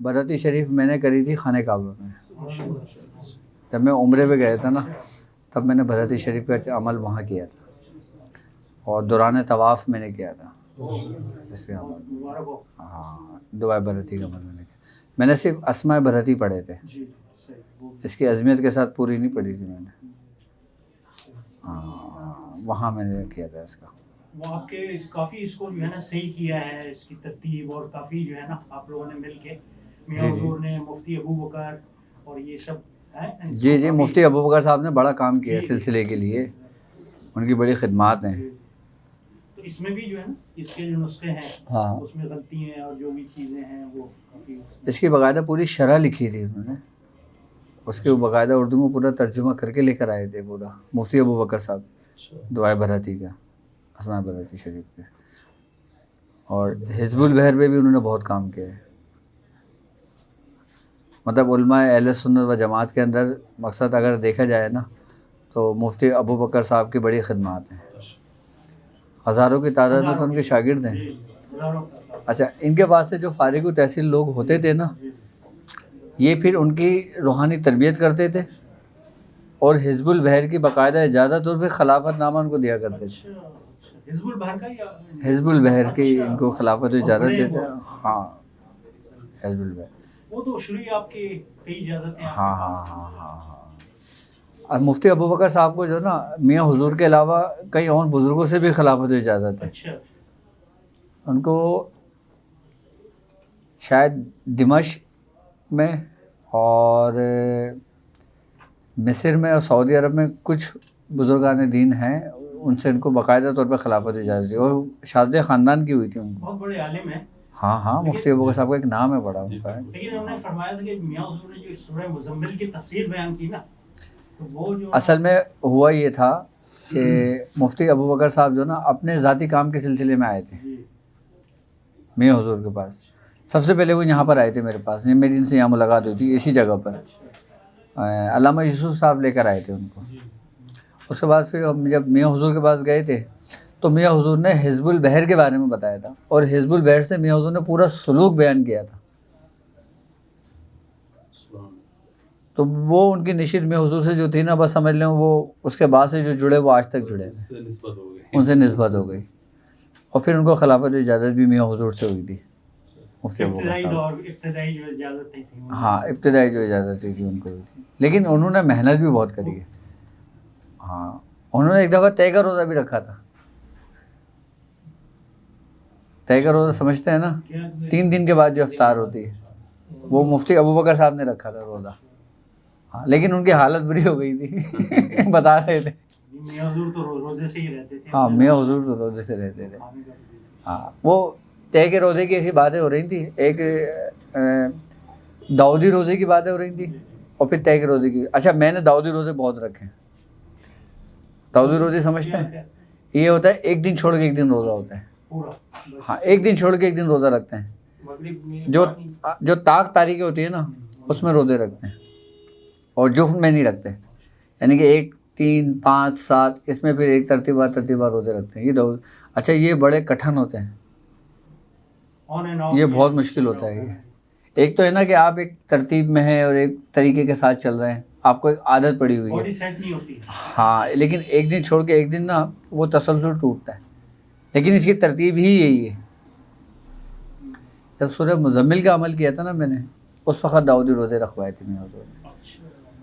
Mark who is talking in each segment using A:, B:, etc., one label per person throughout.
A: برتی شریف میں نے کری تھی خانہ کعبہ میں. جب میں عمرے پہ گیا تھا نا تب میں نے برتی شریف کا عمل وہاں کیا تھا, اور دوران طواف میں نے کیا تھا اس کے عمل. ہاں دعائے برتی کا عمل میں نے کیا. میں نے صرف اسماء برتی پڑھے تھے, اس کی عظمیت کے ساتھ پوری نہیں پڑھی تھی میں نے. ہاں وہاں میں نے کیا تھا اس کا.
B: وہ آپ کے کافی اس کو جو ہے نا صحیح کیا ہے, اس کی ترتیب, اور کافی جو ہے نا آپ لوگوں نے مل کے, میاں حضور نے, مفتی ابو بکر اور یہ سب ہیں.
A: جی مفتی ابو بکر صاحب نے بڑا کام کیا ہے سلسلے کے لیے, ان کی بڑی خدمات ہیں.
B: تو اس میں بھی جو ہے نا اس کے جو نسخے ہیں
A: ہاں
B: اس میں غلطی ہیں اور جو بھی چیزیں ہیں وہ کافی.
A: اس کی باقاعدہ پوری شرح لکھی تھی انہوں نے, اس کے باقاعدہ اردو میں پورا ترجمہ کر کے لے کر آئے تھے پورا مفتی ابو بکر صاحب, دعائے برتی کا, اسماء برتی شریف کے. اور حزب البحر پہ بھی انہوں نے بہت کام کیا ہے. مطلب علماء اہل سنت و جماعت کے اندر مقصد اگر دیکھا جائے نا تو مفتی ابو بکر صاحب کی بڑی خدمات ہیں. ہزاروں کی تعداد میں تو ان کے شاگرد ہیں. اچھا ان کے پاس سے جو فارغ التحصیل لوگ ہوتے تھے نا, یہ پھر ان کی روحانی تربیت کرتے تھے, اور حزب البحر کی باقاعدہ اجازت اور پھر خلافت نامہ ان کو دیا کرتے تھے.
B: حزب البحر کا یا
A: حزب البحر کی ان کو خلافت اجازت دیتے. ہاں حزب البحر
B: وہ تو شروع آپ کی کئی اجازتیں.
A: ہاں. اور مفتی ابو بکر صاحب کو جو نا میاں حضور کے علاوہ کئی اور بزرگوں سے بھی خلافت اجازت ہے.
B: اچھا
A: ان کو شاید دمشق میں اور مصر میں اور سعودی عرب میں کچھ بزرگان دین ہیں, ان سے ان کو باقاعدہ طور پہ خلافت اجازت دی, اور شاذ خاندان کی ہوئی تھی ان کو.
B: بہت بڑے عالم ہیں.
A: ہاں مفتی ابو بکر صاحب کا ایک نام ہے بڑا ان کا.
B: لیکن انہوں نے فرمایا تھا کہ میاں حضور نے جو سورہ مزمل کی تفسیر بیان کی نا, تو وہ جو
A: اصل میں ہوا یہ تھا کہ مفتی ابو بکر صاحب جو نا اپنے ذاتی کام کے سلسلے میں آئے تھے میاں حضور کے پاس. سب سے پہلے وہ یہاں پر آئے تھے میرے پاس, میری ان سے یہاں ملاقات ہوئی تھی اسی جگہ پر. علامہ یوسف صاحب لے کر آئے تھے ان کو. اس کے بعد پھر ہم جب میاں حضور کے پاس گئے تھے تو میاں حضور نے حزب البحر کے بارے میں بتایا تھا, اور حزب البحر سے میاں حضور نے پورا سلوک بیان کیا تھا. تو وہ ان کی نشید میاں حضور سے جو تھی نا, بس سمجھ لیں وہ اس کے بعد سے جو جڑے وہ آج تک جڑے, ان سے نسبت ہو گئی. اور پھر ان کو خلافت اجازت بھی میاں حضور سے ہوئی تھی مفتی ابو بکر صاحب.
B: ابتدائی جو اجازتیں تھیں.
A: ہاں ابتدائی جو اجازت تھی ان کو ہوئی تھی, لیکن انہوں نے محنت بھی بہت کری ہے. ہاں انہوں نے ایک دفعہ طے کا روزہ بھی رکھا تھا. طے کا روزہ سمجھتے ہیں نا, 3 دن کے بعد جو افطار ہوتی ہے, وہ مفتی ابو بکر صاحب نے رکھا تھا روزہ. ہاں لیکن ان کی حالت بری ہو گئی تھی بتا رہے تھے.
B: میاں حضور تو روزے سے ہی رہتے تھے.
A: ہاں میاں حضور تو روزے سے رہتے تھے. ہاں وہ طے کے روزے کی ایسی باتیں ہو رہی تھیں, ایک داؤدی روزے کی باتیں ہو رہی تھیں, اور پھر طے کے روزے کی. اچھا میں نے داؤدی روزے بہت رکھے ہیں. داؤدی روزے سمجھتے ہیں, یہ ہوتا ہے ایک دن چھوڑ کے ایک دن روزہ ہوتا ہے. ہاں ایک دن چھوڑ کے ایک دن روزہ رکھتے ہیں. جو طاق تاریخی ہوتی ہے نا اس میں روزے رکھتے ہیں, اور جفت میں نہیں رکھتے. یعنی کہ 1 3 5 7 اس میں پھر ایک ترتیبہ روزے رکھتے ہیں. یہ اچھا یہ بڑے کٹھن ہوتے ہیں, یہ بہت مشکل ہوتا ہے. یہ ایک تو ہے نا کہ آپ ایک ترتیب میں ہیں اور ایک طریقے کے ساتھ چل رہے ہیں, آپ کو ایک عادت پڑی ہوئی ہے. ہاں لیکن ایک دن چھوڑ کے ایک دن نا وہ تسلسل ٹوٹتا ہے. لیکن اس کی ترتیب ہی یہی ہے. جب سورہ مزمل کا عمل کیا تھا نا میں نے, اس وقت داؤدی روزے رکھوائے تھے میاں حضور نے.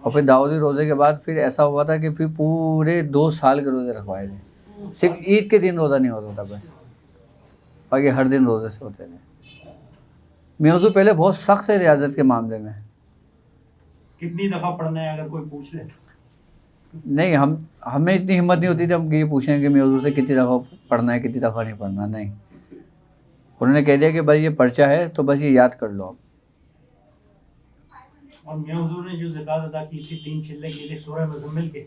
A: اور پھر داؤدی روزے کے بعد پھر ایسا ہوا تھا کہ پھر پورے 2 سال کے روزے رکھوائے تھے. صرف عید کے دن روزہ نہیں ہوتا تھا بس, باقی ہر دن روزے سے ہوتے تھے. میاں حضور پہلے بہت سخت تھے ریاضت کے معاملے میں.
B: کتنی دفعہ پڑھنا ہے اگر کوئی پوچھ لے؟
A: نہیں ہمیں اتنی ہمت نہیں ہوتی تھی ہم یہ پوچھیں کہ میاں حضور سے کتنی دفعہ پڑھنا ہے کتنی دفعہ نہیں پڑھنا. نہیں, انہوں نے کہہ دیا کہ بھائی یہ پرچہ ہے تو بس یہ یاد کر لو آپ.
B: اور میاں حضور نے جو زکوٰۃ ادا کی تھی 3 چلے کے لیے سورہ مزمل کے,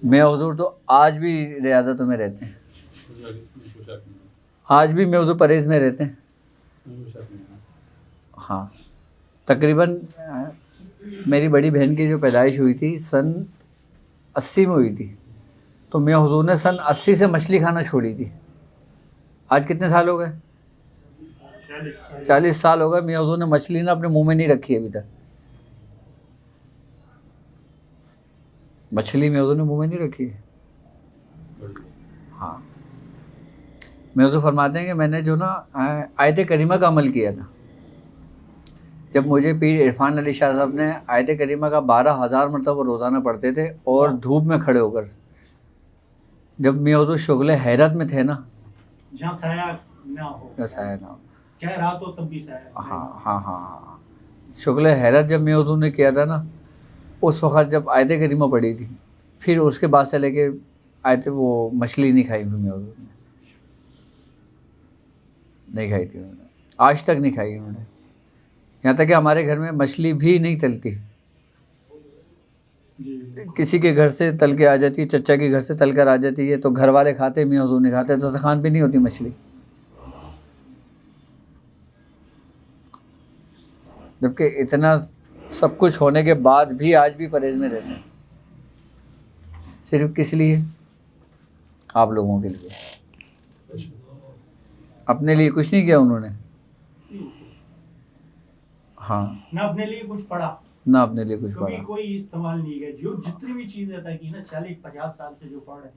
A: میاں حضور تو آج بھی ریاضتوں میں رہتے ہیں. آج بھی میاں حضور پرہیز میں رہتے ہیں. ہاں تقریباً میری بڑی بہن کی جو پیدائش ہوئی تھی سن 80 میں ہوئی تھی, تو میاں حضور نے سن 80 سے مچھلی کھانا چھوڑی تھی. آج کتنے سال ہو گئے؟ 40 سال ہو گئے میاں حضور نے مچھلی نا اپنے منہ میں نہیں رکھی ابھی تک. مچھلی میاں حضور نے منہ میں نہیں رکھی. ہاں میاں حضور فرماتے ہیں کہ میں نے جو نا آیت کریمہ کا عمل کیا تھا. جب مجھے پیر عرفان علی شاہ صاحب نے آیت کریمہ کا 12,000 مرتبہ روزانہ پڑھتے تھے اور دھوپ میں کھڑے ہو کر. جب میاں حضور شغل حیرت میں تھے نا,
B: جہاں سایہ نہ ہو,
A: سایہ نہ ہو,
B: چاہے رات ہو تب بھی سایہ.
A: ہاں شغل حیرت جب میاں حضور نے کیا تھا نا, اس وقت جب آیت کریمہ پڑھی تھی, پھر اس کے بعد سے لے کے آیت وہ مچھلی نہیں کھائی میاں حضور نے, نہیں کھائی تھی انہوں نے, آج تک نہیں کھائی انہوں نے. یہاں تک کہ ہمارے گھر میں مچھلی بھی نہیں تلتی. کسی کے گھر سے تل کے آ جاتی ہے, چچا کے گھر سے تل کر آ جاتی ہے, تو گھر والے کھاتے, میاں حضور نہیں کھاتے. دسترخوان پہ نہیں ہوتی مچھلی. جبکہ اتنا سب کچھ ہونے کے بعد بھی آج بھی پرہیز میں رہتے ہیں. صرف کس لیے؟ آپ لوگوں کے لیے. اپنے لیے کچھ نہیں کیا انہوں نے. ہاں
B: نہ اپنے لیے کچھ پڑھا,
A: نہ اپنے لیے کچھ پڑھا,
B: کوئی استعمال نہیں کیا. جو جتنی بھی چیزیں عطا کی نا 40-50 سال سے جو پڑھ رہے,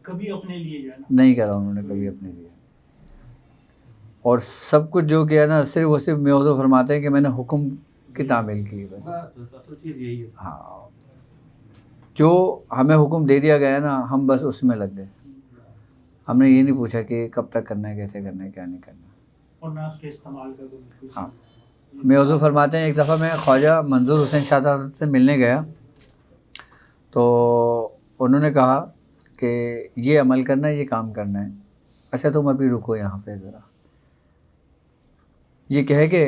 B: کبھی اپنے لیے جو ہے نا
A: نہیں کرا انہوں نے کبھی اپنے لیے. اور سب کچھ جو کیا نا صرف وہ صرف میاں حضور فرماتے ہیں کہ میں نے حکم کی تعمیل کی بس.
C: اصل چیز یہی ہے.
A: ہاں جو ہمیں حکم دے دیا گیا نا, ہم بس اس میں لگ گئے. ہم نے یہ نہیں پوچھا کہ کب تک کرنا ہے, کیسے کرنا ہے, کیا نہیں کرنا.
B: اور نہ اس کے استعمال کا کوئی.
A: ہاں میاں حضور فرماتے ہیں ایک دفعہ میں خواجہ منظور حسین شاہ صاحب سے ملنے گیا, تو انہوں نے کہا کہ یہ عمل کرنا ہے, یہ کام کرنا ہے. اچھا تم ابھی رکو یہاں پہ ذرا. یہ کہے کہ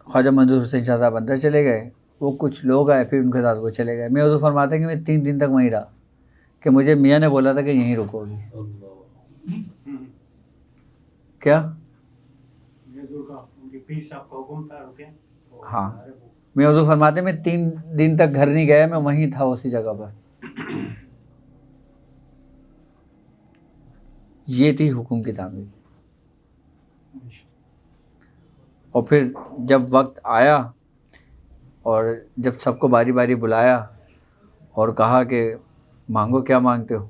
A: خواجہ منظور حسین شاہ صاحب اندر چلے گئے, وہ کچھ لوگ آئے, پھر ان کے ساتھ وہ چلے گئے. میاں حضور فرماتے ہیں کہ میں 3 دن تک وہیں رہا, کہ مجھے میاں نے بولا تھا کہ یہیں رکو گی. کیا ہاں میاں حضور فرماتے ہیں میں 3 دن تک گھر نہیں گیا, میں وہیں تھا اسی جگہ پر. یہ تھی حکم کی تعمیل. اور پھر جب وقت آیا اور جب سب کو باری باری بلایا اور کہا کہ مانگو کیا مانگتے ہو,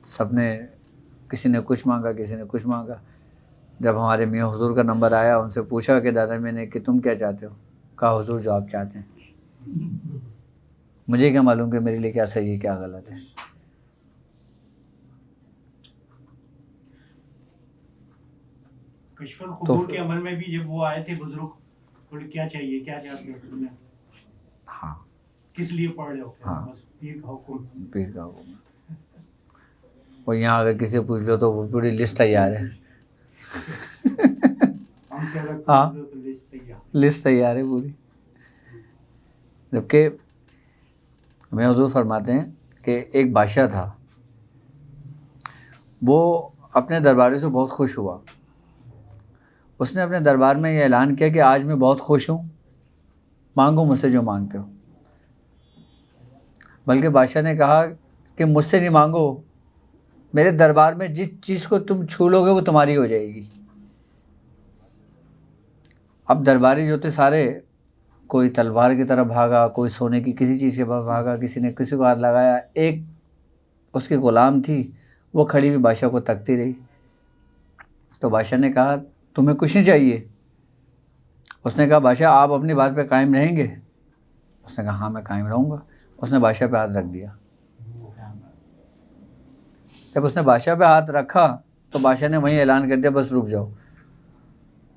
A: سب نے کسی نے کچھ مانگا, کسی نے کچھ مانگا. جب ہمارے میاں حضور کا نمبر آیا, ان سے پوچھا کہ دادا میں نے کہ تم کیا چاہتے ہو. کہا حضور جو آپ چاہتے ہیں, مجھے کیا معلوم کہ میرے لیے کیا صحیح ہے کیا غلط ہے.
B: کشف القبور کے عمل میں بھی جب وہ آئے تھے بزرگ, بولے کیا چاہیے, کیا چاہتے ہو تم نے,
A: ہاں
B: کس لیے پڑھ رہے ہو,
A: ہاں
B: بس پیر کا حکم.
A: پیر کا حکم. اور یہاں اگر کسی سے پوچھ لو تو وہ پوری لسٹ تیار ہے. ہاں لسٹ تیار ہے پوری. جبکہ میں حضور فرماتے ہیں کہ ایک بادشاہ تھا, وہ اپنے درباریوں سے بہت خوش ہوا. اس نے اپنے دربار میں یہ اعلان کیا کہ آج میں بہت خوش ہوں, مانگو مجھ سے جو مانگتے ہو. بلکہ بادشاہ نے کہا کہ مجھ سے نہیں مانگو, میرے دربار میں جس چیز کو تم چھو لو گے وہ تمہاری ہو جائے گی. اب درباری جو تھے سارے, کوئی تلوار کی طرف بھاگا, کوئی سونے کی کسی چیز کے پاس بھاگا, کسی نے کسی کو ہاتھ لگایا. ایک اس کی غلام تھی, وہ کھڑی ہوئی بادشاہ کو تکتی رہی. تو بادشاہ نے کہا تمہیں کچھ نہیں چاہیے. اس نے کہا بادشاہ آپ اپنی بات پہ قائم رہیں گے. اس نے کہا ہاں میں قائم رہوں گا. اس نے بادشاہ پہ ہاتھ رکھ دیا. جب اس نے بادشاہ پہ ہاتھ رکھا تو بادشاہ نے وہیں اعلان کر دیا بس رک جاؤ.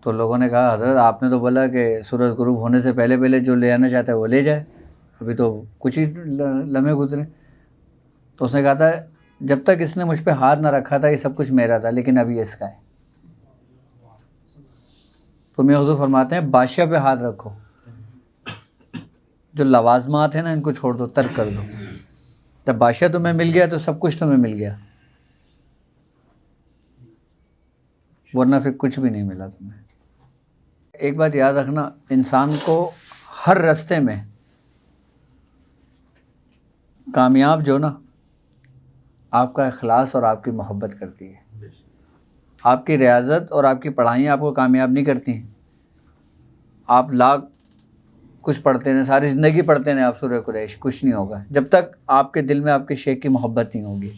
A: تو لوگوں نے کہا حضرت آپ نے تو بولا کہ سورج غروب ہونے سے پہلے پہلے جو لے آنا چاہتا ہے وہ لے جائے, ابھی تو کچھ ہی لمحے گزرے. تو اس نے کہا تھا جب تک اس نے مجھ پہ ہاتھ نہ رکھا تھا یہ سب کچھ میرا تھا, لیکن ابھی یہ اس کا ہے. تو میاں حضور فرماتے ہیں بادشاہ پہ ہاتھ رکھو, جو لوازمات ہیں نا ان کو چھوڑ دو, ترک کر دو. جب بادشاہ تمہیں مل گیا تو سب کچھ تمہیں مل گیا, ورنہ پھر کچھ بھی نہیں ملا تمہیں. ایک بات یاد رکھنا, انسان کو ہر راستے میں کامیاب جو نا آپ کا اخلاص اور آپ کی محبت کرتی ہے. آپ کی ریاضت اور آپ کی پڑھائیاں آپ کو کامیاب نہیں کرتی ہیں. آپ لاکھ کچھ پڑھتے ہیں، ساری زندگی پڑھتے ہیں آپ سورہ قریش، کچھ نہیں ہوگا جب تک آپ کے دل میں آپ کے شیخ کی محبت نہیں ہوگی.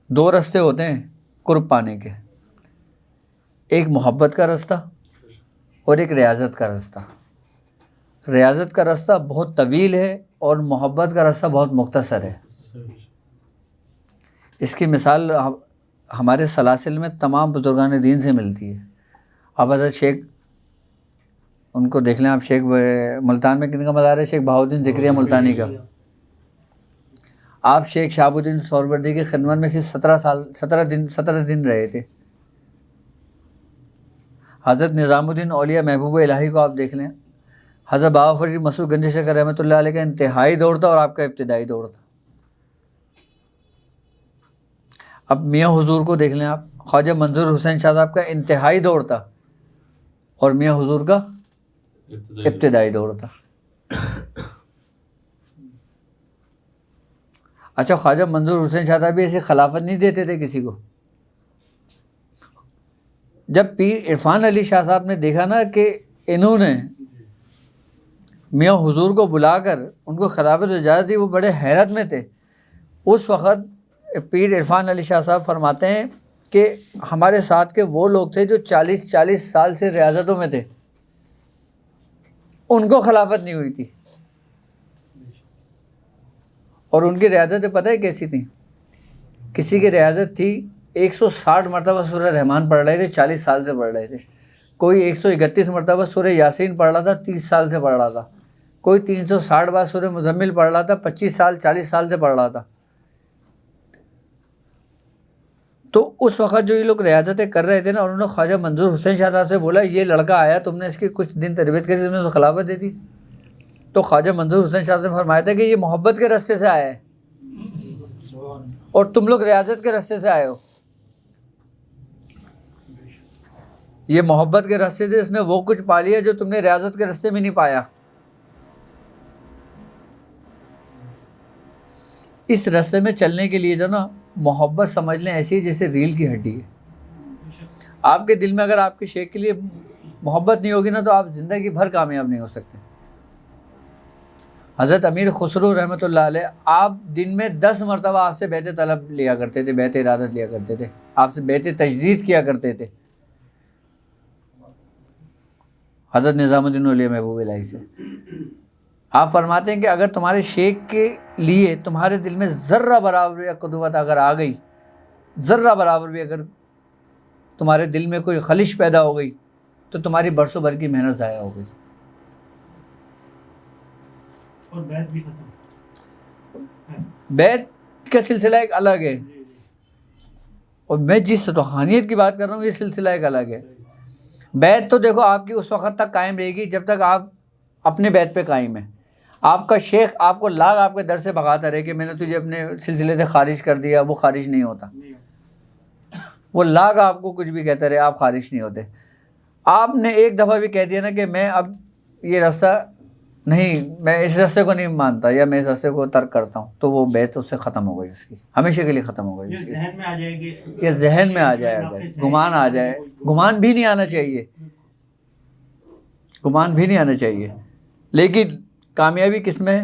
A: 2 راستے ہوتے ہیں قرب پانے کے، ایک محبت کا راستہ اور ایک ریاضت کا راستہ. ریاضت کا راستہ بہت طویل ہے اور محبت کا راستہ بہت مختصر ہے. اس کی مثال ہمارے سلاسل میں تمام بزرگان دین سے ملتی ہے. اب حضرت شیخ، ان کو دیکھ لیں آپ، شیخ ملتان میں کن کا مزار ہے؟ شیخ بہاؤالدین ذکریہ ملتانی کا. آپ شیخ شہاب الدین سہروردی کی خدمت میں صرف 17 دن رہے تھے. حضرت نظام الدین اولیاء محبوب الہی کو آپ دیکھ لیں، حضرت بابا فرید مسعود گنج شکر رحمۃ اللہ علیہ کا انتہائی دور تھا اور آپ کا ابتدائی دور تھا. اب میاں حضور کو دیکھ لیں آپ، خواجہ منظور حسین شاہ صاحب کا انتہائی دور تھا اور میاں حضور کا ابتدائی دور تھا. اچھا، خواجہ منظور حسین شاہ صاحب بھی ایسی خلافت نہیں دیتے تھے کسی کو. جب پیر عرفان علی شاہ صاحب نے دیکھا نا کہ انہوں نے میاں حضور کو بلا کر ان کو خلافت اجازت دی، وہ بڑے حیرت میں تھے. اس وقت پیر عرفان علی شاہ صاحب فرماتے ہیں کہ ہمارے ساتھ کے وہ لوگ تھے جو 40 سال سے ریاضتوں میں تھے، ان کو خلافت نہیں ہوئی تھی. اور ان کی ریاضتیں پتہ ہے کیسی تھیں؟ کسی کی ریاضت تھی 160 مرتبہ سورہ رحمان پڑھ رہے تھے، 40 سال سے پڑھ رہے تھے. کوئی 131 مرتبہ سورہ یاسین پڑھ رہا تھا، 30 سال سے پڑھ رہا تھا. کوئی 360 بار سورہ مزمل پڑھ رہا تھا، 25 سال 40 سال سے پڑھ رہا تھا. تو اس وقت جو یہ لوگ ریاضتیں کر رہے تھے نا، انہوں نے خواجہ منظور حسین شاہ صاحب سے بولا، یہ لڑکا آیا، تم نے اس کی کچھ دن تربیت کری، تم نے اس کو خلافت دے دی. تو خواجہ منظور حسین شاہ صاحب نے فرمایا تھا کہ یہ محبت کے راستے سے آیا ہے اور تم لوگ ریاضت کے راستے سے آئے ہو. یہ محبت کے راستے سے اس نے وہ کچھ پا لیا جو تم نے ریاضت کے راستے میں نہیں پایا. اس راستے میں چلنے کے لیے جو نا محبت سمجھ لیں ایسی جیسے ریل کی ہڈی ہے. آپ کے دل میں اگر آپ کے شیخ کے لیے محبت نہیں ہوگی نا تو آپ زندگی بھر کامیاب نہیں ہو سکتے. حضرت امیر خسرو رحمۃ اللہ علیہ، آپ دن میں 10 مرتبہ آپ سے بیعت طلب لیا کرتے تھے، بیعت ارادت لیا کرتے تھے، آپ سے بیعت تجدید کیا کرتے تھے. حضرت نظام الدین اولیاء محبوب الہی سے آپ فرماتے ہیں کہ اگر تمہارے شیخ کے لیے تمہارے دل میں ذرہ برابر یا قدوت اگر آ گئی، ذرہ برابر بھی اگر تمہارے دل میں کوئی خلش پیدا ہو گئی تو تمہاری برسوں بھر کی محنت ضائع ہو گئی.
B: اور بیعت بھی ختم.
A: بیعت کا سلسلہ ایک الگ ہے، اور میں جس روحانیت کی بات کر رہا ہوں یہ سلسلہ ایک الگ ہے. بیعت تو دیکھو آپ کی اس وقت تک قائم رہے گی جب تک آپ اپنے بیعت پہ قائم ہیں. آپ کا شیخ آپ کو لاکھ آپ کے در سے بھگاتا رہے کہ میں نے تجھے اپنے سلسلے سے خارج کر دیا، وہ خارج نہیں ہوتا. وہ لاکھ آپ کو کچھ بھی کہتا رہے، آپ خارج نہیں ہوتے. آپ نے ایک دفعہ بھی کہہ دیا نا کہ میں اب یہ راستہ نہیں، میں اس راستے کو نہیں مانتا یا میں اس راستے کو ترک کرتا ہوں، تو وہ بیعت اس سے ختم ہو گئی، اس کی ہمیشہ کے لیے ختم ہو گئی.
B: یہ ذہن میں آ جائے گی،
A: یہ ذہن میں آ جائے، اگر گمان آ جائے، گمان بھی نہیں آنا چاہیے، گمان بھی نہیں آنا چاہیے. لیکن کامیابی کس میں ہے؟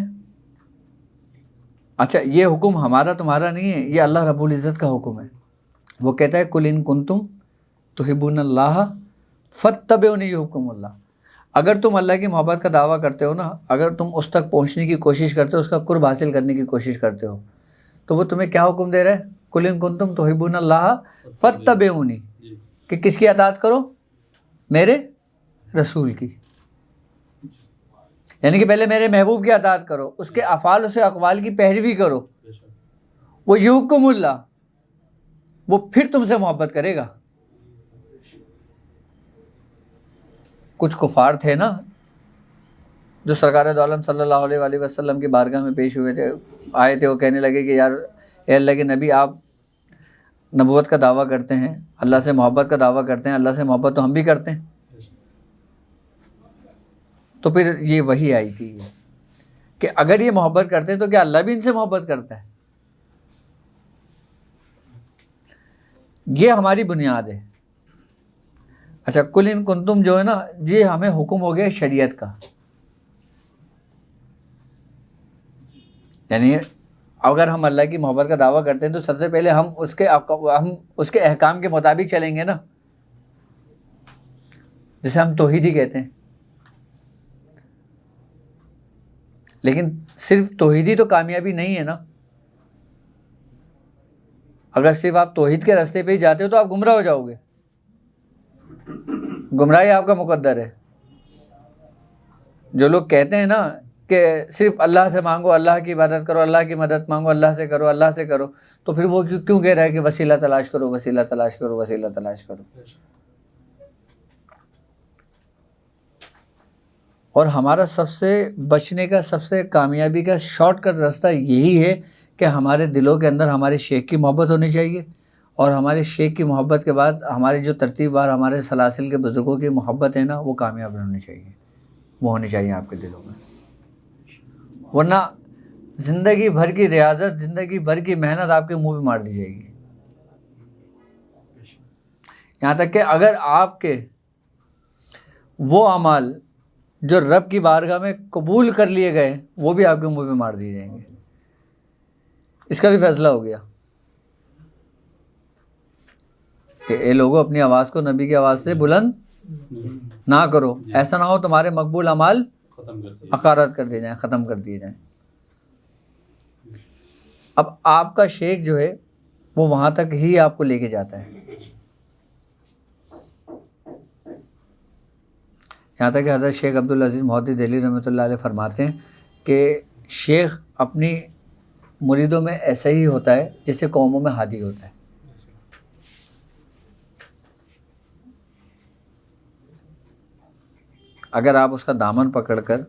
A: اچھا، یہ حکم ہمارا تمہارا نہیں ہے، یہ اللہ رب العزت کا حکم ہے. وہ کہتا ہے قل ان کنتم تحبون اللہ فاتبعونی یحببکم اللہ. اگر تم اللہ کی محبت کا دعویٰ کرتے ہو نا، اگر تم اس تک پہنچنے کی کوشش کرتے ہو، اس کا قرب حاصل کرنے کی کوشش کرتے ہو، تو وہ تمہیں کیا حکم دے رہا ہے؟ قل ان کنتم تحبون اللہ فاتبعونی، کہ کس کی اطاعت کرو؟ میرے رسول کی. یعنی کہ پہلے میرے محبوب کی اطاعت کرو، اس کے افعال، اس کے اقوال کی پیروی کرو. وہ یحببکم اللہ، وہ پھر تم سے محبت کرے گا. کچھ کفار تھے نا جو سرکار دو عالم صلی اللہ علیہ وآلہ وسلم کی بارگاہ میں پیش ہوئے تھے، آئے تھے، وہ کہنے لگے کہ یار اے اللہ کے نبی، آپ نبوت کا دعویٰ کرتے ہیں، اللہ سے محبت کا دعویٰ کرتے ہیں، اللہ سے محبت تو ہم بھی کرتے ہیں. تو پھر یہ وحی آئی تھی کہ اگر یہ محبت کرتے ہیں تو کیا اللہ بھی ان سے محبت کرتا ہے؟ یہ ہماری بنیاد ہے. اچھا کل ان کنتم جو ہے نا یہ ہمیں حکم ہو گیا شریعت کا. یعنی اگر ہم اللہ کی محبت کا دعویٰ کرتے ہیں تو سب سے پہلے ہم اس کے احکام کے مطابق چلیں گے نا, جسے ہم توحیدی کہتے ہیں. لیکن صرف توحیدی تو کامیابی نہیں ہے نا. اگر صرف آپ توحید کے راستے پہ ہی جاتے ہو تو آپ گمراہ ہو جاؤ گے. گمراہی آپ کا مقدر ہے. جو لوگ کہتے ہیں نا کہ صرف اللہ سے مانگو, اللہ کی عبادت کرو, اللہ کی مدد مانگو, اللہ سے کرو, اللہ سے کرو, تو پھر وہ کیوں کہہ رہا ہے کہ وسیلہ تلاش کرو, وسیلہ تلاش کرو, وسیلہ تلاش کرو. اور ہمارا سب سے بچنے کا, سب سے کامیابی کا شارٹ کٹ راستہ یہی ہے کہ ہمارے دلوں کے اندر ہمارے شیخ کی محبت ہونی چاہیے, اور ہمارے شیخ کی محبت کے بعد ہماری جو ترتیب وار ہمارے سلاسل کے بزرگوں کی محبت ہے نا وہ کامیاب ہونی چاہیے, وہ ہونی چاہیے آپ کے دلوں میں. ورنہ زندگی بھر کی ریاضت, زندگی بھر کی محنت آپ کے منہ پہ مار دی جائے گی. یہاں تک کہ اگر آپ کے وہ اعمال جو رب کی بارگاہ میں قبول کر لیے گئے وہ بھی آپ کے منہ پہ مار دیے جائیں گے. اس کا بھی فیصلہ ہو گیا کہ اے لوگوں اپنی آواز کو نبی کی آواز سے بلند نہ کرو, ایسا نہ ہو تمہارے مقبول اعمال اقارت کر دیے جائیں, ختم کر دیے جائیں. اب آپ کا شیخ جو ہے وہ وہاں تک ہی آپ کو لے کے جاتا ہے. یہاں تک کہ حضرت شیخ عبدالعزیز محدث دہلوی رحمۃ اللہ علیہ فرماتے ہیں کہ شیخ اپنی مریدوں میں ایسا ہی ہوتا ہے جیسے قوموں میں ہادی ہوتا ہے. اگر آپ اس کا دامن پکڑ کر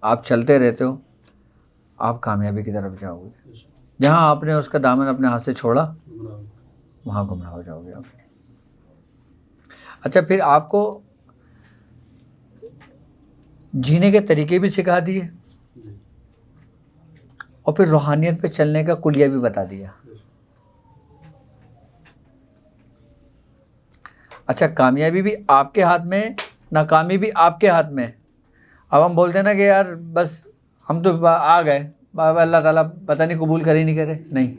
A: آپ چلتے رہتے ہو آپ کامیابی کی طرف جاؤ گے. جہاں آپ نے اس کا دامن اپنے ہاتھ سے چھوڑا وہاں گمراہ ہو جاؤ گے آپ. اچھا پھر آپ کو جینے کے طریقے بھی سکھا دیے اور پھر روحانیت پہ چلنے کا کلیہ بھی بتا دیا. اچھا کامیابی بھی آپ کے ہاتھ میں, ناکامی بھی آپ کے ہاتھ میں. اب ہم بولتے ہیں نا کہ یار بس ہم تو آ گئے, اللہ تعالیٰ پتہ نہیں قبول کر ہی نہیں کرے. نہیں,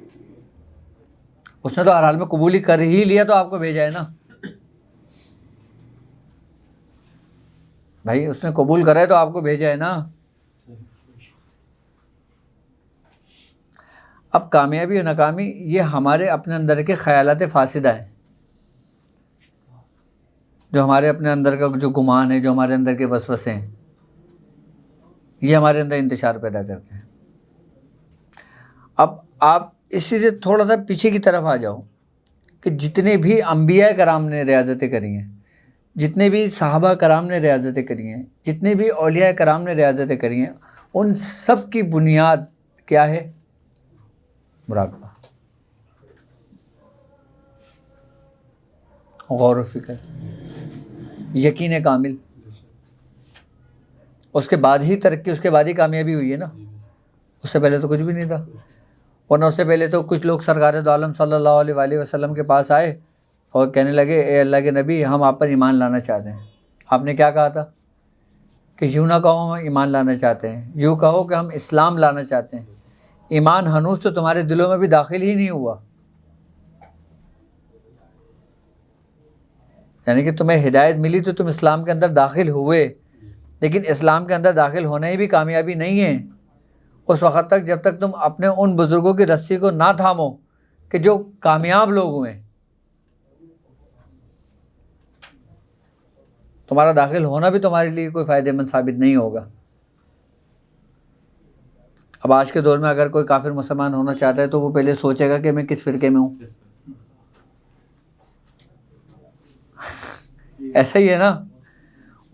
A: اس نے تو ہر حال میں قبول ہی کر ہی لیا تو آپ کو بھیجا ہے نا بھائی. اس نے قبول کرا ہے تو آپ کو بھیجا ہے نا. اب کامیابی اور ناکامی یہ ہمارے اپنے اندر کے خیالات فاسدہ ہیں, جو ہمارے اپنے اندر کا جو گمان ہے, جو ہمارے اندر کے وسوسے ہیں, یہ ہمارے اندر انتشار پیدا کرتے ہیں. اب آپ اسی سے تھوڑا سا پیچھے کی طرف آ جاؤ کہ جتنے بھی انبیاء کرام نے ریاضتیں کری ہیں, جتنے بھی صحابہ کرام نے ریاضتیں کری ہیں, جتنے بھی اولیاء کرام نے ریاضتیں کری ہیں, ان سب کی بنیاد کیا ہے؟ مراقبہ, غور و فکر, یقین کامل. اس کے بعد ہی ترقی, اس کے بعد ہی کامیابی ہوئی ہے نا. اس سے پہلے تو کچھ بھی نہیں تھا. ورنہ اس سے پہلے تو کچھ لوگ سرکار دو عالم صلی اللہ علیہ وآلہ وسلم کے پاس آئے اور کہنے لگے اے اللہ کے نبی ہم آپ پر ایمان لانا چاہتے ہیں. آپ نے کیا کہا تھا کہ یوں نہ کہو ہم ایمان لانا چاہتے ہیں, یوں کہو کہ ہم اسلام لانا چاہتے ہیں. ایمان ہنوز تو تمہارے دلوں میں بھی داخل ہی نہیں ہوا. یعنی کہ تمہیں ہدایت ملی تو تم اسلام کے اندر داخل ہوئے, لیکن اسلام کے اندر داخل ہونا ہی بھی کامیابی نہیں ہے. اس وقت تک جب تک تم اپنے ان بزرگوں کی رسی کو نہ تھامو کہ جو کامیاب لوگ ہوئے, تمہارا داخل ہونا بھی تمہارے لیے کوئی فائدہ مند ثابت نہیں ہوگا. اب آج کے دور میں اگر کوئی کافر مسلمان ہونا چاہتا ہے تو وہ پہلے سوچے گا کہ میں کس فرقے میں ہوں. ایسا ہی ہے نا.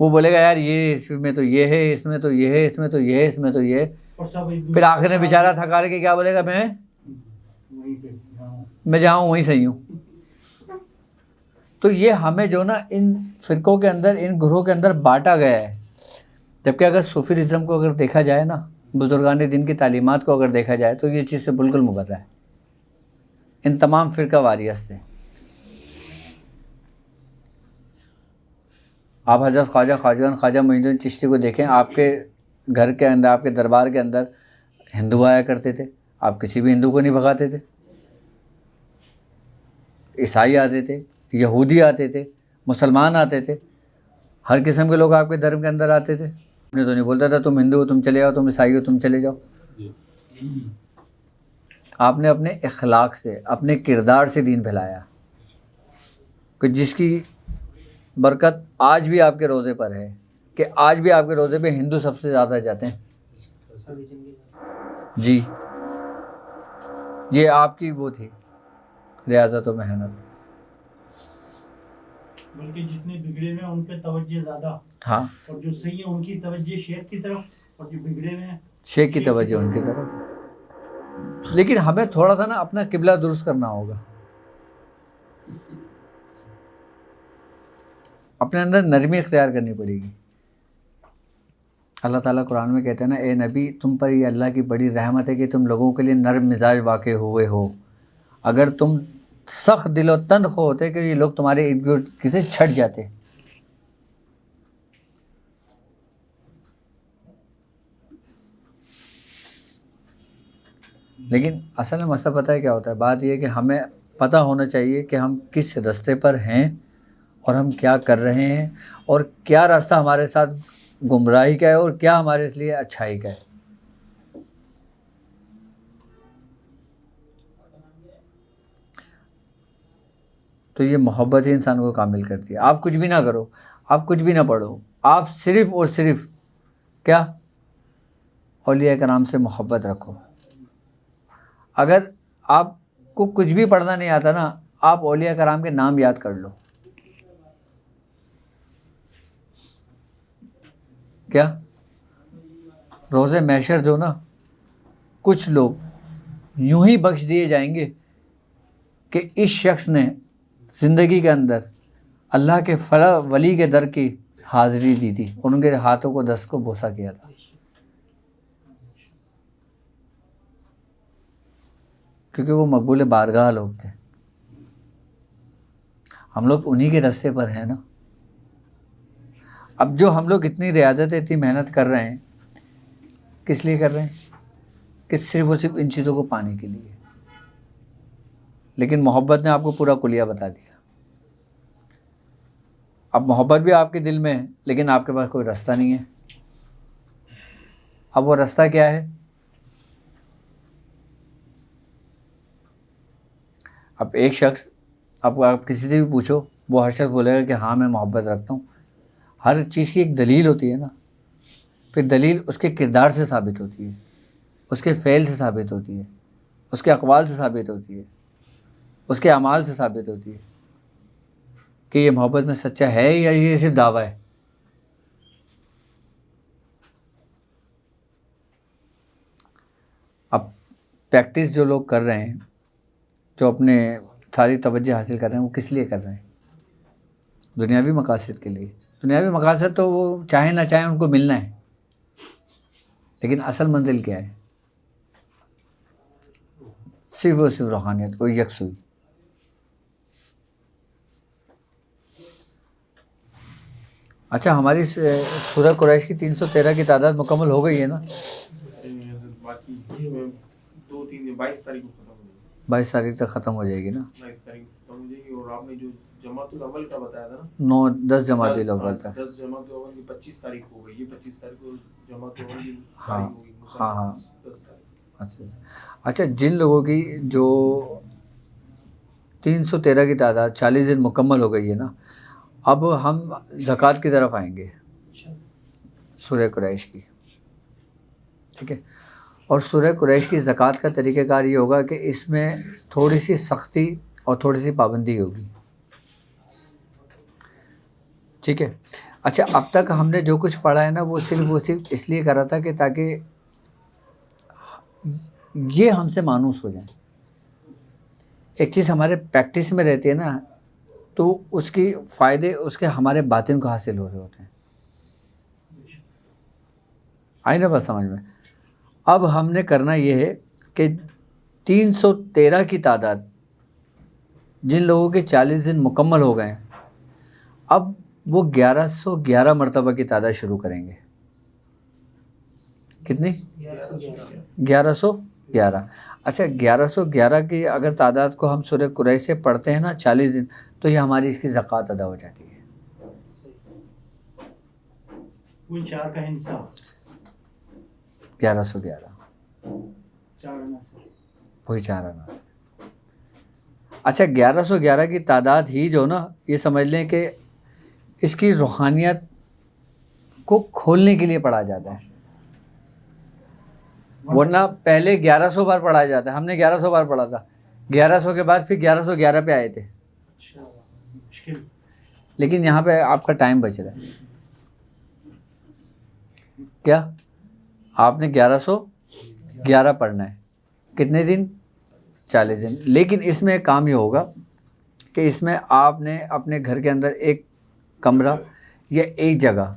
A: وہ بولے گا یار یہ اس میں تو یہ ہے, اس میں تو یہ ہے, اس میں تو یہ ہے, اس میں تو یہ ہے. پھر آخر میں بیچارہ تھکا کے کیا بولے گا میں جاؤں وہیں صحیح ہوں. تو یہ ہمیں جو نا ان فرقوں کے اندر, ان گروہوں کے اندر بانٹا گیا ہے. جبکہ اگر صوفیزم کو اگر دیکھا جائے نا, بزرگان دین کی تعلیمات کو اگر دیکھا جائے تو یہ چیز سے بالکل مبرہ ہے ان تمام فرقہ واریت سے. آپ حضرت خواجہ معین الدین چشتی کو دیکھیں، آپ کے گھر کے اندر، آپ کے دربار کے اندر ہندو آیا کرتے تھے، آپ کسی بھی ہندو کو نہیں بھگاتے تھے، عیسائی آتے تھے، یہودی آتے تھے، مسلمان آتے تھے، ہر قسم کے لوگ آپ کے دھرم کے اندر آتے تھے. آپ نے تو نہیں بولتا تھا تم ہندو ہو تم چلے جاؤ، تم عیسائی ہو تم چلے جاؤ. آپ نے اپنے اخلاق سے، اپنے کردار سے دین پھیلایا، کہ جس کی برکت آج بھی آپ کے روزے پر ہے، کہ آج بھی آپ کے روزے پہ ہندو سب سے زیادہ جاتے ہیں. جی یہ آپ کی وہ تھی ریاضت و محنت.
B: بلکہ جتنے بگڑے ہوئے ہیں ان پہ توجہ زیادہ،
A: ہاں،
B: اور جو صحیح ہیں ان کی توجہ شیخ کی طرف، اور جو بگڑے ہوئے ہیں
A: شیخ کی توجہ ان کی طرف. لیکن ہمیں تھوڑا سا نا اپنا قبلہ درست کرنا ہوگا، اپنے اندر نرمی اختیار کرنی پڑے گی. اللہ تعالیٰ قرآن میں کہتے ہیں نا، اے نبی تم پر یہ اللہ کی بڑی رحمت ہے کہ تم لوگوں کے لیے نرم مزاج واقع ہوئے ہو. اگر تم سخت دل و تند خو ہوتے کہ یہ لوگ تمہارے ارد گرد کسے چھٹ جاتے. لیکن اصل میں مسئلہ پتہ ہے کیا ہوتا ہے؟ بات یہ ہے کہ ہمیں پتہ ہونا چاہیے کہ ہم کس راستے پر ہیں اور ہم کیا کر رہے ہیں، اور کیا راستہ ہمارے ساتھ گمراہی کا ہے اور کیا ہمارے اس لیے اچھائی کا ہے. تو یہ محبت ہی انسان کو کامل کرتی ہے. آپ کچھ بھی نہ کرو، آپ کچھ بھی نہ پڑھو، آپ صرف اور صرف کیا اولیاء کرام سے محبت رکھو. اگر آپ کو کچھ بھی پڑھنا نہیں آتا نا، آپ اولیاء کرام کے نام یاد کر لو. کیا روز محشر جو نا کچھ لوگ یوں ہی بخش دیے جائیں گے کہ اس شخص نے زندگی کے اندر اللہ کے فلاں ولی کے در کی حاضری دی تھی اور ان کے ہاتھوں کو دست کو بوسہ کیا تھا. کیونکہ وہ مقبول بارگاہ لوگ تھے. ہم لوگ انہی کے راستے پر ہیں نا. اب جو ہم لوگ اتنی ریاضت اتنی محنت کر رہے ہیں، کس لیے کر رہے ہیں؟ کہ صرف اور صرف ان چیزوں کو پانے کے لیے. لیکن محبت نے آپ کو پورا کلیہ بتا دیا. اب محبت بھی آپ کے دل میں ہے، لیکن آپ کے پاس کوئی راستہ نہیں ہے. اب وہ راستہ کیا ہے؟ اب ایک شخص آپ کسی سے بھی پوچھو، وہ ہر شخص بولے گا کہ ہاں میں محبت رکھتا ہوں. ہر چیز کی ایک دلیل ہوتی ہے نا. پھر دلیل اس کے کردار سے ثابت ہوتی ہے، اس کے فعل سے ثابت ہوتی ہے، اس کے اقوال سے ثابت ہوتی ہے، اس کے اعمال سے ثابت ہوتی ہے کہ یہ محبت میں سچا ہے یا یہ صرف دعویٰ ہے. اب پریکٹس جو لوگ کر رہے ہیں، جو اپنے ساری توجہ حاصل کر رہے ہیں، وہ کس لیے کر رہے ہیں؟ دنیاوی مقاصد کے لیے. دنیاوی مقاصد تو وہ چاہیں نہ چاہیں ان کو ملنا ہے، لیکن اصل منزل کیا ہے؟ صرف اور صرف روحانیت کو یکسوئی. اچھا، ہماری سورہ قریش کی 313 کی تعداد مکمل ہو گئی ہے نا؟ 22 تاریخ تک ختم ہو جائے گی نا.
C: 22 تاریخ ختم ہو جائے گی. اور آپ نے جو جماعت الاول کا بتایا تھا نا،
A: 9-10 جماعت الاول تک.
C: 10 جماعت الاول کی 25 تاریخ ہو گئی. یہ 25 تاریخ کو جماعت الاول کی
A: ہاں
C: تاریخ ہوگی.
A: ہاں
C: 10 تاریخ.
A: اچھا، جن لوگوں کی جو 313 کی تعداد 40 دن مکمل ہو گئی ہے نا، اب ہم زکوٰۃ کی طرف آئیں گے سورہ قریش کی. ٹھیک ہے. اور سورہ قریش کی زکوٰۃ کا طریقہ کار یہ ہوگا کہ اس میں تھوڑی سی سختی اور تھوڑی سی پابندی ہوگی. ٹھیک ہے. اچھا، اب تک ہم نے جو کچھ پڑھا ہے نا، وہ صرف اس لیے کرا تھا کہ تاکہ یہ ہم سے مانوس ہو جائیں. ایک چیز ہمارے پریکٹس میں رہتی ہے نا، تو اس کی فائدے اس کے ہمارے باطن کو حاصل ہو رہے ہوتے ہیں. آئی نا بات سمجھ میں؟ اب ہم نے کرنا یہ ہے کہ 313 کی تعداد جن لوگوں کے 40 دن مکمل ہو گئے ہیں، اب وہ 1111 مرتبہ کی تعداد شروع کریں گے. کتنی؟ 1111. اچھا 1111 کی اگر تعداد کو ہم سورہ قریش سے پڑھتے ہیں نا 40 دن تو یہ ہماری اس کی زکوٰۃ ادا ہو جاتی ہے.
B: وہ 4 کا حصہ
A: 1111 وہی 4 عناصر. اچھا 1111 کی تعداد ہی جو نا یہ سمجھ لیں کہ اس کی روحانیت کو کھولنے کے لیے پڑھا جاتا ہے. ورنہ پہلے 1100 بار پڑھا جاتا ہے. ہم نے 1100 بار پڑھا تھا, 1100 کے بعد پھر 1111 پہ آئے تھے. لیکن یہاں پہ آپ کا ٹائم بچ رہا ہے. کیا آپ نے 1111 پڑھنا ہے, کتنے دن؟ 40 دن. لیکن اس میں ایک کام یہ ہوگا کہ اس میں آپ نے اپنے گھر کے اندر ایک کمرہ یا ایک جگہ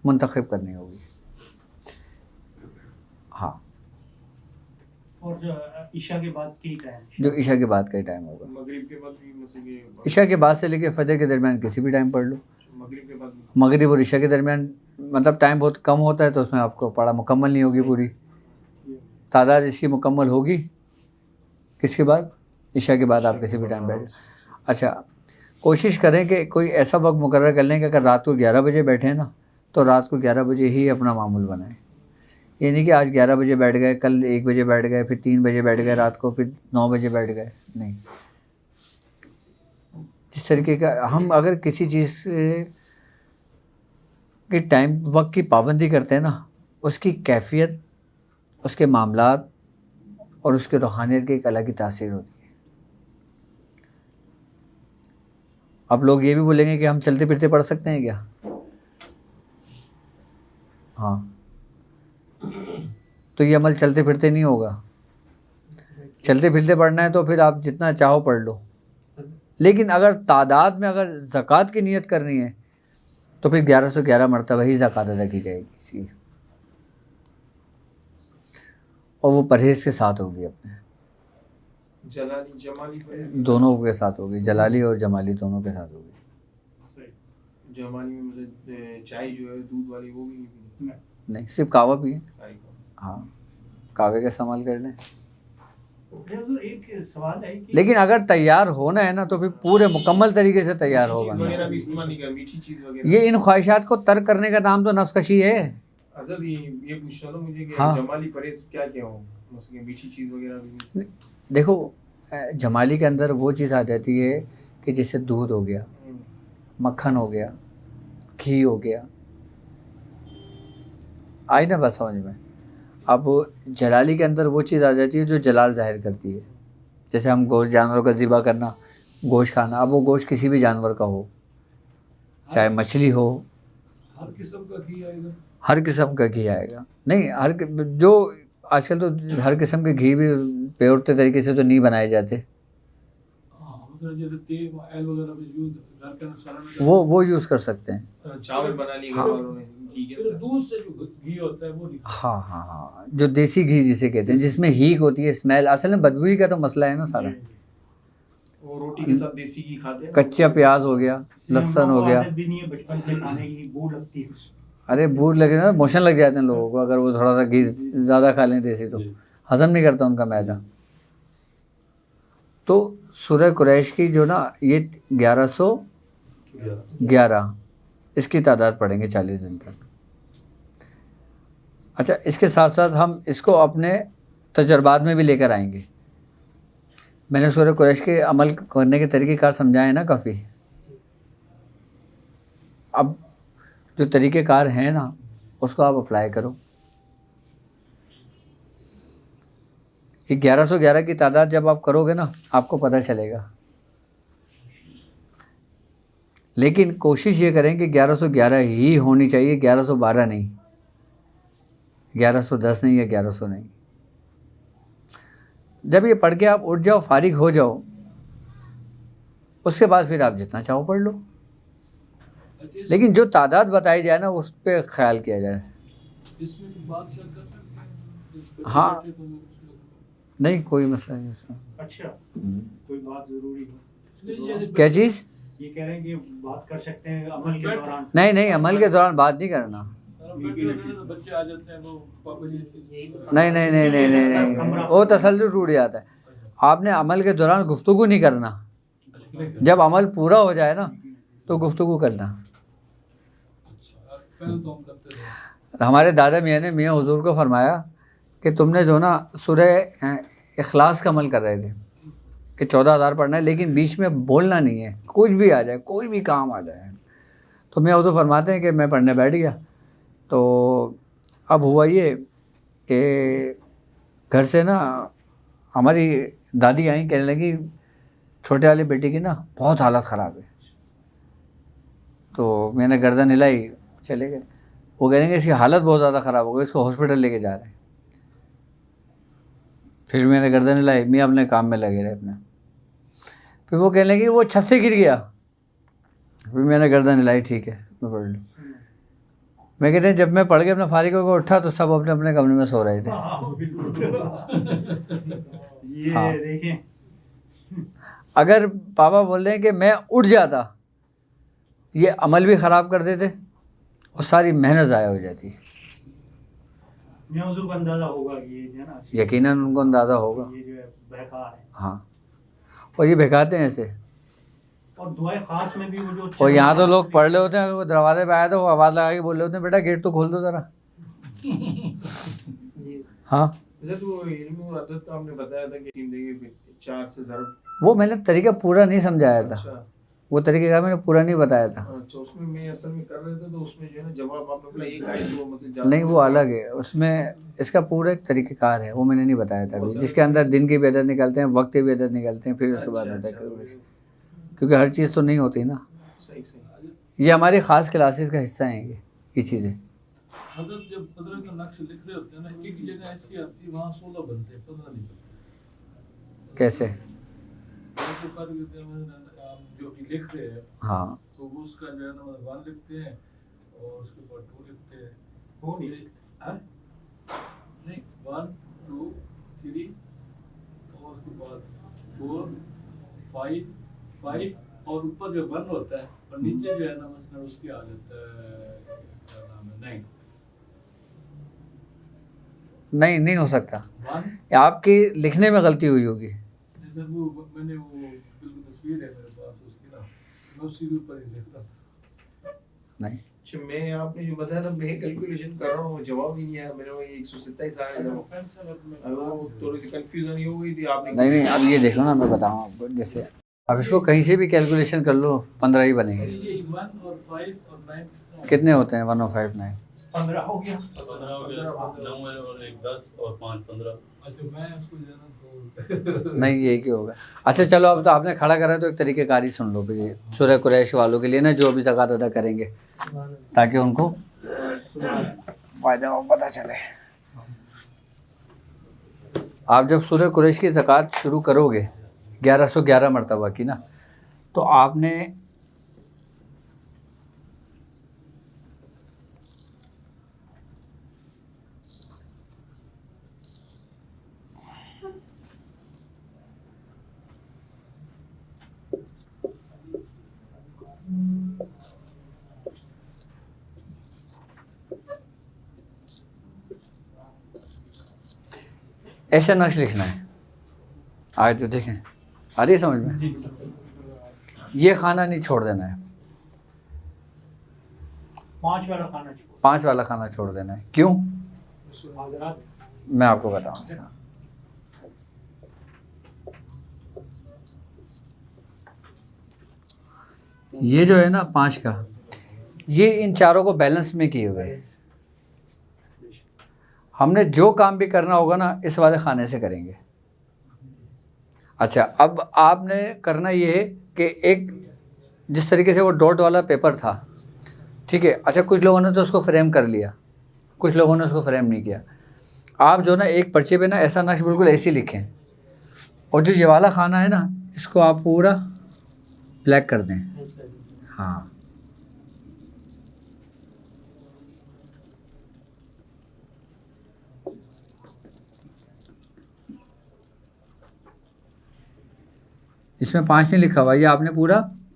A: منتخب کرنی ہوگی. ہاں,
B: اور جو عشاء کے بعد کی ٹائم,
A: جو عشاء کے بعد کا ہی ٹائم ہوگا.
C: مغرب کے بعد بھی مسجد
A: عشاء کے بعد سے لے کے فجر کے درمیان کسی بھی ٹائم پڑھ لو.
C: مغرب کے بعد
A: مغرب اور عشاء کے درمیان مطلب ٹائم بہت کم ہوتا ہے تو اس میں آپ کو پڑھا مکمل نہیں ہوگی. پوری تعداد اس کی مکمل ہوگی کس کے بعد؟ عشاء کے بعد آپ کسی بھی ٹائم بیٹھ. اچھا کوشش کریں کہ کوئی ایسا وقت مقرر کر لیں کہ اگر رات کو 11 بجے بیٹھیں نا تو رات کو 11 بجے ہی اپنا معمول بنائیں. یہ نہیں کہ آج 11 بجے بیٹھ گئے, کل 1 بجے بیٹھ گئے, پھر 3 بجے بیٹھ گئے رات کو, پھر 9 بجے بیٹھ گئے. نہیں, جس طریقے کا ہم اگر کسی چیز کے ٹائم وقت کی پابندی کرتے ہیں نا اس کی کیفیت, اس کے معاملات اور اس کے روحانیت کی ایک الگ ہی تاثیر ہوتی ہے. اب لوگ یہ بھی بولیں گے کہ ہم چلتے پھرتے پڑھ سکتے ہیں کیا؟ ہاں, تو یہ عمل چلتے پھرتے نہیں ہوگا. چلتے پھرتے پڑھنا ہے تو پھر آپ جتنا چاہو پڑھ لو. لیکن اگر تعداد میں اگر زکوٰۃ کی نیت کرنی ہے تو پھر 1111 مرتبہ ہی زکوٰۃ ادا کی جائے گی. اور وہ پرہیز کے ساتھ ہوگی, اپنے
C: جلالی جمالی
A: دونوں کے ساتھ ہوگی, جلالی اور جمالی دونوں کے ساتھ ہوگی.
C: جمالی میں چائے جو ہے دودھ والی وہ بھی
A: نہیں, صرف کہوہ پئیں. ہاں, کہوے کا استعمال کر لیں.
B: ایک سوال ہے کہ
A: لیکن اگر تیار ہونا ہے نا تو پھر پورے مکمل طریقے سے تیار ہوگا. یہ ان خواہشات کو ترک کرنے کا نام تو نفس کشی ہے.
C: حضرت یہ پوچھ رہا ہوں مجھے کہ جمالی پرہیز کیا ہو, مثلا میٹھی چیز وغیرہ.
A: دیکھو جمالی کے اندر وہ چیز آ جاتی ہے کہ جیسے دودھ ہو گیا, مکھن ہو گیا, گھی ہو گیا, آئی نا بات سمجھ میں. اب جلالی کے اندر وہ چیز آ جاتی ہے جو جلال ظاہر کرتی ہے. جیسے ہم گوشت, جانوروں کا ذبح کرنا, گوشت کھانا. اب وہ گوشت کسی بھی جانور کا ہو, چاہے مچھلی ہو,
C: ہر قسم کا گھی آئے گا.
A: ہر قسم کا گھی آئے گا. نہیں, جو آج کل تو ہر قسم کے گھی بھی پیورتے طریقے سے تو نہیں بنائے جاتے, وہ یوز کر سکتے ہیں.
C: چاول بنا لی گھر والوں نے دودھ سے جو گھی ہوتا ہے وہ نہیں.
A: ہاں ہاں ہاں, جو دیسی گھی جسے کہتے ہیں, جس میں ہیک ہوتی ہے, اسمیل. اصل میں بدبوئی کا تو مسئلہ ہے نا سارا.
C: وہ روٹی کے ساتھ دیسی گھی کھاتے ہیں.
A: کچا پیاز ہو گیا, لہسن ہو گیا.
B: بچپن سے کھانے کی بو لگتی ہے.
A: ارے بھوک لگے نا, موشن لگ جاتے ہیں لوگوں کو اگر وہ تھوڑا سا گھی زیادہ کھا لیں دیسی, تو ہضم نہیں کرتا ان کا معدہ. تو سورہ قریش کی جو نا یہ 1111 اس کی تعداد پڑھیں گے 40 دن تک. اچھا, اس کے ساتھ ساتھ ہم اس کو اپنے تجربات میں بھی لے کر آئیں گے. میں نے سورہ قریش کے عمل کرنے کے طریقہ کار سمجھائے نا کافی. اب جو طریقہ کار ہیں نا اس کو آپ اپلائی کرو. یہ 1111 کی تعداد جب آپ کرو گے نا آپ کو پتہ چلے گا. لیکن کوشش یہ کریں کہ 1111 ہی ہونی چاہیے, 1112 نہیں, 1110 نہیں, یا 1100 نہیں. جب یہ پڑھ کے آپ اٹھ جاؤ, فارغ ہو جاؤ, اس کے بعد پھر آپ جتنا چاہو پڑھ لو. لیکن جو تعداد بتائی جائے نا اس پہ خیال کیا جائے. ہاں, نہیں کوئی مسئلہ نہیں اس میں.
B: اچھا, کوئی بات ضروری ہو
A: کیا چیز
B: یہ کہہ رہے ہیں کہ بات کر سکتے ہیں عمل کے دوران.
A: نہیں عمل کے دوران بات نہیں کرنا.
D: بچے آ جاتے ہیں وہ پاپا جی
A: نہیں وہ تسلسل ٹوٹ جاتا ہے. آپ نے عمل کے دوران گفتگو نہیں کرنا. جب عمل پورا ہو جائے نا تو گفتگو کرنا. ہمارے دادا میاں نے میاں حضور کو فرمایا کہ تم نے جو نا سورہ اخلاص کا عمل کر رہے تھے کہ 14,000 پڑھنا ہے لیکن بیچ میں بولنا نہیں ہے, کچھ بھی آ جائے, کوئی بھی کام آ جائے. تو میاں حضور فرماتے ہیں کہ میں پڑھنے بیٹھ گیا. تو اب ہوا یہ کہ گھر سے نا ہماری دادی آئیں, کہنے لگی چھوٹے والے بیٹے کی نا بہت حالت خراب ہے. تو میں نے گردن ہلائی, چلے گئے. وہ کہہ رہے ہیں کہ اس کی حالت بہت زیادہ خراب ہو گئی, اس کو ہاسپٹل لے کے جا رہے ہیں. پھر میں نے گردن ہلائی, میاں اپنے کام میں لگے رہے اپنے. پھر وہ کہنے لگی وہ چھت سے گر گیا. پھر میں نے گردن ہلائی, ٹھیک ہے میں پڑھ لوں. میں کہتے ہیں جب میں پڑھ کے اپنا فارغ ہو کے اٹھا تو سب اپنے اپنے کمرے میں سو رہے تھے.
B: یہ دیکھیں
A: اگر پاپا بول رہے ہیں کہ میں اٹھ جاتا, یہ عمل بھی خراب کر دیتے اور ساری محنت ضائع ہو جاتی.
B: میاں حضور کو اندازہ ہوگا کہ یہ جو ہے نا
A: یقیناً ان کو اندازہ ہوگا.
B: یہ جو ہے بہکار ہے.
A: ہاں, اور یہ بہکاتے ہیں ایسے.
B: اور دعائیں خاص میں بھی وہ جو
A: اور یہاں تو لوگ پڑھ رہے ہوتے ہیں, وہ دروازے پہ آئے تو وہ آواز لگا کے بول رہے ہوتے ہیں بیٹا گیٹ تو کھول دو ذرا. ہاں
C: وہ علم و عادت آپ نے بتایا تھا کہ زندگی 4 سے ضرب,
A: وہ میں نے طریقہ پورا نہیں سمجھایا تھا.
C: اچھا
A: وہ طریقہ کا میں نے پورا نہیں بتایا تھا.
C: اچھا, اس میں اصل میں کر رہے تھے تو اس میں جو ہے نا جواب آپ نے بولا ایک آئے تو وہ مسجد
A: نہیں وہ الگ ہے, اس میں اس کا پورا ایک طریقہ کار ہے, وہ میں نے نہیں بتایا تھا ابھی. جس کے اندر دن کی بھی عدد نکلتے ہیں, وقت کی بھی عدد نکلتے ہیں, پھر اس کے بعد ہوتا ہے. کیونکہ ہر چیز تو نہیں ہوتی نا. یہ ہماری خاص کلاسز کا حصہ ہیں یہ چیزیں.
D: حضرت جب 15 کا نقش لکھ رہے ہوتے ہیں نا, ایک جگہ ایسی آتی ہے وہاں 16 بنتے ہیں, 15 نہیں بنتے.
A: کیسے؟
D: جو بھی لکھ رہے ہیں
A: ہاں
D: تو وہ اس کا جو ہے نا 1 لکھتے ہیں اور اس کے بعد 2 لکھتے ہیں. نہیں 1 2 3 اور اس کے بعد 4 5 5 اور اوپر جو 1 ہوتا ہے اور نیچے جو ہے نا مثلا اس کی عادت کیا نام ہے 9.
A: نہیں ہو سکتا. آپ کی لکھنے میں غلطی ہوئی ہوگی.
D: سر وہ میں نے وہ بالکل تصویر ہے میرے پاس اس کی نا, میں اسی کے اوپر ہی لکھ رہا ہوں.
A: نہیں
C: اچھا, میں آپ نے جو بتایا تھا میں کیلکولیشن کر رہا ہوں, وہ جواب ہی نہیں آیا میرے کو. 127 آ گیا, وہ تھوڑی سی کنفیوژن ہی ہو گئی تھی. آپ نے
A: نہیں اب یہ دیکھو نا, میں بتاؤں آپ کو. جیسے اب اس کو کہیں سے بھی کیلکولیشن کر لو 15 ہی بنے گے.
D: یہ 1 اور 5 اور 9
A: کتنے ہوتے ہیں 1 اور 5 9؟
B: 15 ہو گیا.
D: 15 ہو گیا, 9 اور 1 10 اور 5 15. اچھا میں اس کو جو ہے نا
A: نہیں یہی کیا ہوگا. اچھا چلو, اب تو آپ نے کھڑا کرا ہے تو ایک طریقہ کاری سن لو جی سورہ قریش والوں کے لیے نا, جو ابھی زکوٰۃ ادا کریں گے تاکہ ان کو فائدہ ہو پتہ چلے. آپ جب سورہ قریش کی زکوٰۃ شروع کرو گے 1111 مرتبہ کی نا, تو آپ نے ایسا نقش لکھنا ہے. آئے تو دیکھیں آ رہی ہے سمجھ میں. یہ کھانا نہیں چھوڑ دینا ہے,
B: 5 والا کھانا
A: 5 والا کھانا چھوڑ دینا ہے. کیوں؟ میں آپ کو بتاؤں اس کا. یہ جو ہے نا 5 کا, یہ ان چاروں کو بیلنس میں کیے ہوئے. ہم نے جو کام بھی کرنا ہوگا نا اس والے کھانے سے کریں گے. اچھا اب آپ نے کرنا یہ ہے کہ ایک جس طریقے سے وہ ڈاٹ والا پیپر تھا, ٹھیک ہے. اچھا کچھ لوگوں نے تو اس کو فریم کر لیا, کچھ لوگوں نے اس کو فریم نہیں کیا. آپ جو نا ایک پرچے پہ نا ایسا نقش بالکل ایسے ہی لکھیں, اور جو یہ والا کھانا ہے نا اس کو آپ پورا بلیک کر دیں. ہاں اس میں 5 نہیں لکھا ہوا, یہ آپ نے پورا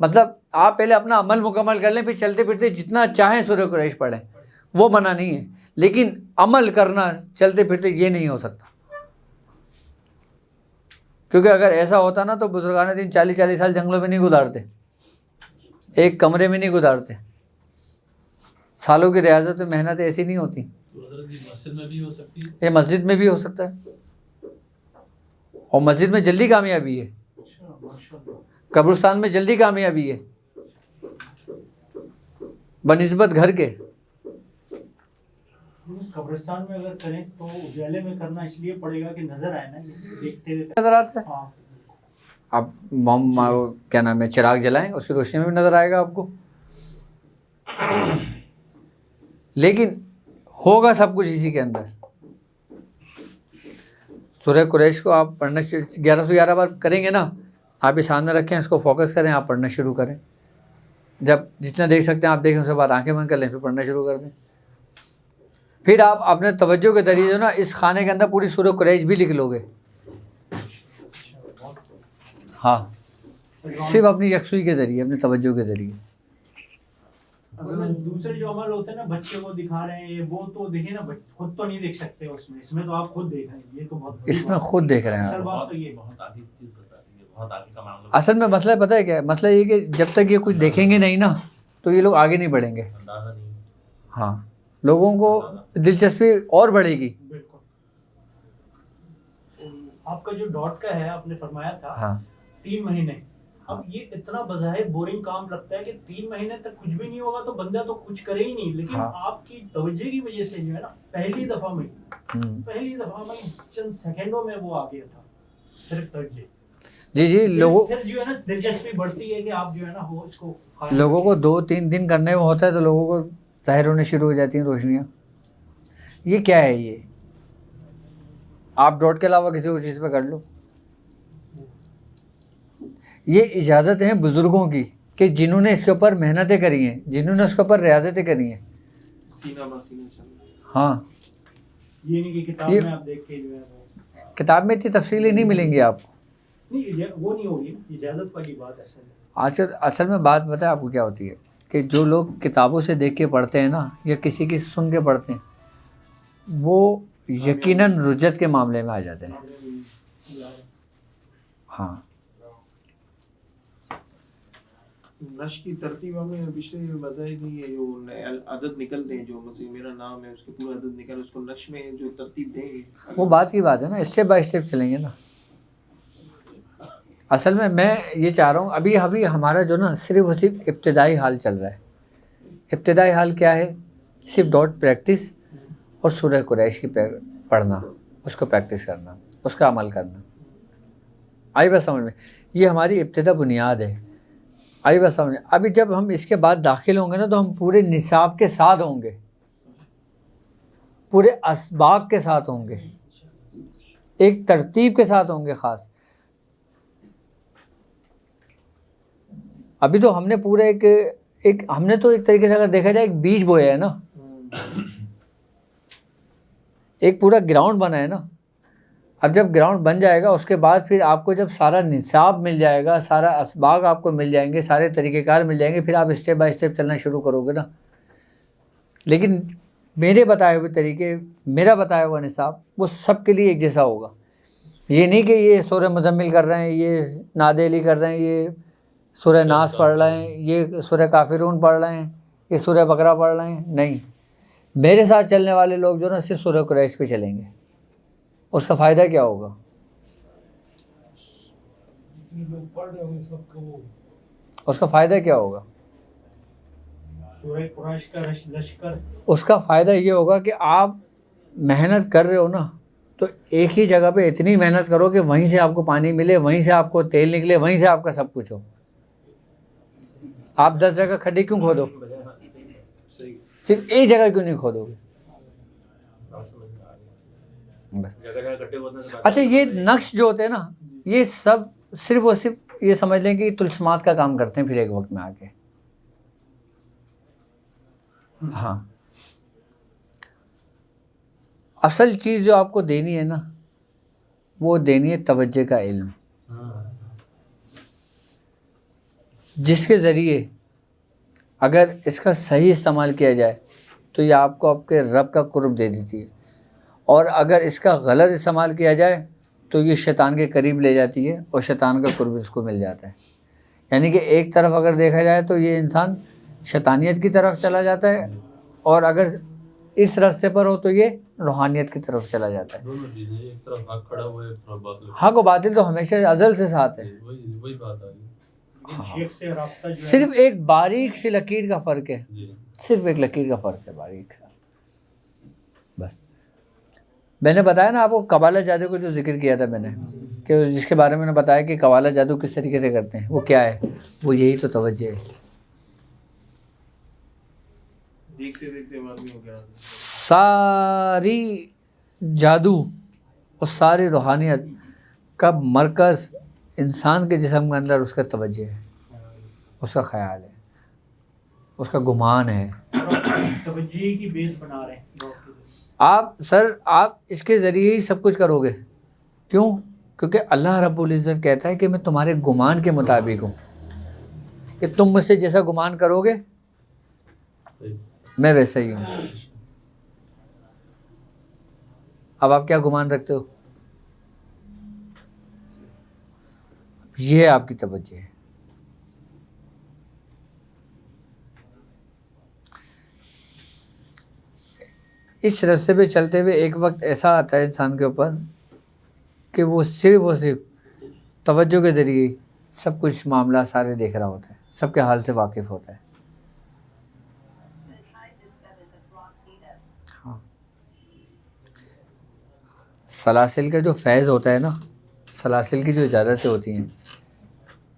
A: مطلب آپ پہلے اپنا عمل مکمل کر لیں، پھر چلتے پھرتے جتنا چاہیں سورہ قریش پڑھیں، وہ منع نہیں ہے، لیکن عمل کرنا چلتے پھرتے یہ نہیں ہو سکتا، کیونکہ اگر ایسا ہوتا نا تو بزرگان دین 40 سال جنگلوں میں نہیں گزارتے، ایک کمرے میں نہیں گزارتے، سالوں کی ریاضت و محنت ایسی نہیں ہوتی۔
D: مسجد میں بھی ہو سکتی ہے،
A: یہ مسجد میں بھی ہو سکتا ہے، اور مسجد میں جلدی کامیابی ہے، قبرستان میں جلدی کامیابی ہے بنسبت گھر کے۔
B: قبرستان میں اگر کریں تو اجالے میں کرنا اس لیے پڑے گا کہ نظر آئے نا، دیکھتے ہوئے
A: نظر آتا ہے،
B: ہاں
A: آپ کیا نام ہے چراغ جلائیں، اس کی روشنی میں بھی نظر آئے گا آپ کو، لیکن ہوگا سب کچھ اسی کے اندر۔ سورہ قریش کو آپ پڑھنا 1111 بار کریں گے نا، آپ یہ سامنے رکھیں، اس کو فوکس کریں، آپ پڑھنا شروع کریں، جب جتنا دیکھ سکتے ہیں آپ دیکھیں، اس کے بعد آنکھیں بند کر لیں، پھر پڑھنا شروع کر دیں۔ پھر آپ اپنے توجہ کے ذریعے جو نا اس خانے کے اندر پوری سورہ قریش بھی لکھ لو گے، ہاں، صرف اپنی یکسوئی کے ذریعے، اپنے توجہ کے ذریعے۔
B: دوسرے جو عمل ہوتے ہیں نا، بچے کو دکھا رہے ہیں، وہ تو دیکھیں نا، خود تو نہیں دیکھ سکتے اس میں تو آپ خود دیکھ رہے ہیں، یہ تو بہت
A: اس میں خود دیکھ رہے ہیں
B: اصل
A: آپ۔
B: بات تو یہ
E: بہت آگے چیز بتاتی ہے، بہت آگے کا معاملہ،
A: اصل میں مسئلہ پتہ ہے کیا ہے؟ مسئلہ یہ کہ جب تک یہ کچھ دیکھیں گے نہیں نا تو یہ لوگ آگے نہیں بڑھیں گے،
E: اندازہ نہیں۔
A: ہاں، لوگوں کو دلچسپی اور بڑھے گی۔
B: بالکل۔ آپ کا جو ڈاٹ کا ہے، آپ نے فرمایا تھا
A: ہاں
B: 3 مہینے، اب یہ اتنا بظاہر بورنگ کام لگتا ہے کہ 3 مہینے تک کچھ بھی نہیں ہوگا تو بندہ تو کچھ کرے ہی نہیں، لیکن
A: ہاں۔
B: آپ کی توجہ کی وجہ سے جو ہے نا، پہلی دفعہ میں چند سیکنڈوں میں وہ آ گیا تھا، صرف توجہ۔
A: جی لوگوں
B: پھر جو ہے نا دلچسپی بڑھتی ہے کہ آپ جو ہے نا وہ اس کو
A: لوگوں کو 2-3 دن کرنے میں ہوتا ہے تو لوگوں کو ظاہر ہونے شروع ہو جاتی ہیں روشنیاں۔ یہ کیا ہے؟ یہ آپ ڈاٹ کے علاوہ کسی اور چیز پہ کر لو۔ یہ اجازت ہے بزرگوں کی کہ جنہوں نے اس کے اوپر محنتیں کری ہیں، جنہوں نے اس کے اوپر ریاضتیں کری ہیں،
C: سینہ بہ سینہ چل،
A: ہاں،
B: یہ نہیں کہ کتاب میں آپ دیکھ کے جو ہے وہ
A: کتاب میں اتنی تفصیلیں نہیں ملیں گی آپ کو،
B: نہیں، وہ نہیں ہوگی اجازت والی بات اصل ہے۔
A: اصل میں بات پتہ ہے آپ کو کیا ہوتی ہے کہ جو لوگ کتابوں سے دیکھ کے پڑھتے ہیں نا، یا کسی کی سن کے پڑھتے ہیں، وہ یقیناً رجت کے معاملے میں آ جاتے ہیں۔ ہاں،
C: نش کی ترتیب ہمیں پچھلے میں بتائی تھی، یہ جو عدد نکلتے ہیں، جو مثلا میرا نام ہے اس کے پورا عدد نکل، اس کو نقش میں جو ترتیب دیں گے،
A: وہ بات کی بات ہے نا، اسٹیپ بائی اسٹیپ چلیں گے نا۔ اصل میں یہ چاہ رہا ہوں، ابھی ہمارا جو نا صرف اور صرف ابتدائی حال چل رہا ہے۔ ابتدائی حال کیا ہے؟ صرف ڈاٹ پریکٹس اور سورہ قریش کی پڑھنا، اس کو پریکٹس کرنا، اس کا عمل کرنا۔ آئی بات سمجھ میں؟ یہ ہماری ابتدا بنیاد ہے۔ آئی بات سمجھ میں؟ ابھی جب ہم اس کے بعد داخل ہوں گے نا تو ہم پورے نصاب کے ساتھ ہوں گے، پورے اسباق کے ساتھ ہوں گے، ایک ترتیب کے ساتھ ہوں گے خاص۔ ابھی تو ہم نے پورا ہم نے تو ایک طریقے سے اگر دیکھا جائے ایک بیج بویا ہے نا، ایک پورا گراؤنڈ بنا ہے نا۔ اب جب گراؤنڈ بن جائے گا اس کے بعد پھر آپ کو جب سارا نصاب مل جائے گا، سارا اسباق آپ کو مل جائیں گے، سارے طریقہ کار مل جائیں گے، پھر آپ اسٹیپ بائی اسٹیپ چلنا شروع کرو گے نا۔ لیکن میرے بتائے ہوئے طریقے، میرا بتایا ہوا نصاب وہ سب کے لیے ایک جیسا ہوگا۔ یہ نہیں کہ یہ سورہ مزمل کر رہے ہیں، یہ ناد علی کر رہے ہیں، یہ سورہ ناس پڑھ رہے ہیں، یہ سورہ کافرون پڑھ رہے ہیں، یہ سورہ بقرہ پڑھ رہے ہیں، نہیں، میرے ساتھ چلنے والے لوگ جو نا صرف سورہ قریش پہ چلیں گے۔ اس کا فائدہ کیا ہوگا؟ اس کا فائدہ کیا ہوگا؟
B: سورہ قریش کا لشکر،
A: اس کا فائدہ یہ ہوگا کہ آپ محنت کر رہے ہو نا، تو ایک ہی جگہ پہ اتنی محنت کرو کہ وہیں سے آپ کو پانی ملے، وہیں سے آپ کو تیل نکلے، وہیں سے آپ کا سب کچھ ہو۔ آپ 10 جگہ کھڈے کیوں کھودو؟ صرف ایک جگہ کیوں نہیں کھودو گے؟ اچھا، یہ نقش جو ہوتے ہیں نا، یہ سب صرف اور صرف یہ سمجھ لیں کہ طلسمات کا کام کرتے ہیں پھر ایک وقت میں آ کے۔ ہاں، اصل چیز جو آپ کو دینی ہے نا، وہ دینی ہے توجہ کا علم۔ جس کے ذریعے اگر اس کا صحیح استعمال کیا جائے تو یہ آپ کو آپ کے رب کا قرب دے دیتی ہے، اور اگر اس کا غلط استعمال کیا جائے تو یہ شیطان کے قریب لے جاتی ہے اور شیطان کا قرب اس کو مل جاتا ہے. یعنی کہ ایک طرف اگر دیکھا جائے تو یہ انسان شیطانیت کی طرف چلا جاتا ہے، اور اگر اس راستے پر ہو تو یہ روحانیت کی طرف چلا جاتا ہے.
D: دونوں چیزیں، ایک طرف حق کھڑا ہوا ہے، ایک طرف باطل.
A: حق و باطل تو ہمیشہ ازل سے ساتھ ہے.
D: وہی بات آ رہی ہے.
B: شیخ سے رابطہ جو ہے
A: صرف ایک باریک سی لکیر کا فرق ہے،
D: جی
A: صرف ایک لکیر کا فرق ہے، باریک سا بس. میں نے بتایا نا آپ کو قبالہ جادو کو جو ذکر کیا تھا میں نے، کہ جس کے بارے میں نے بتایا کہ قبالہ جادو کس طریقے سے کرتے ہیں، وہ کیا ہے؟ وہ یہی تو توجہ ہے.
C: دیکھتے دیکھتے آدمی ہو گیا.
A: ساری جادو اور ساری روحانیت کا مرکز انسان کے جسم کے اندر اس کا توجہ ہے، اس کا خیال ہے، اس کا گمان ہے.
B: توجہ کی بیس بنا رہے ہیں.
A: آپ اس کے ذریعے ہی سب کچھ کرو گے. کیوں؟ کیونکہ اللہ رب العزت کہتا ہے کہ میں تمہارے گمان کے مطابق ہوں، کہ تم مجھ سے جیسا گمان کرو گے میں ویسا ہی ہوں. اب آپ کیا گمان رکھتے ہو؟ یہ آپ کی توجہ ہے. اس راستے پہ چلتے ہوئے ایک وقت ایسا آتا ہے انسان کے اوپر کہ وہ صرف توجہ کے ذریعے سب کچھ معاملہ سارے دیکھ رہا ہوتا ہے، سب کے حال سے واقف ہوتا ہے. ہاں، سلاسل کا جو فیض ہوتا ہے نا، سلاسل کی جو اجازتیں ہوتی ہیں،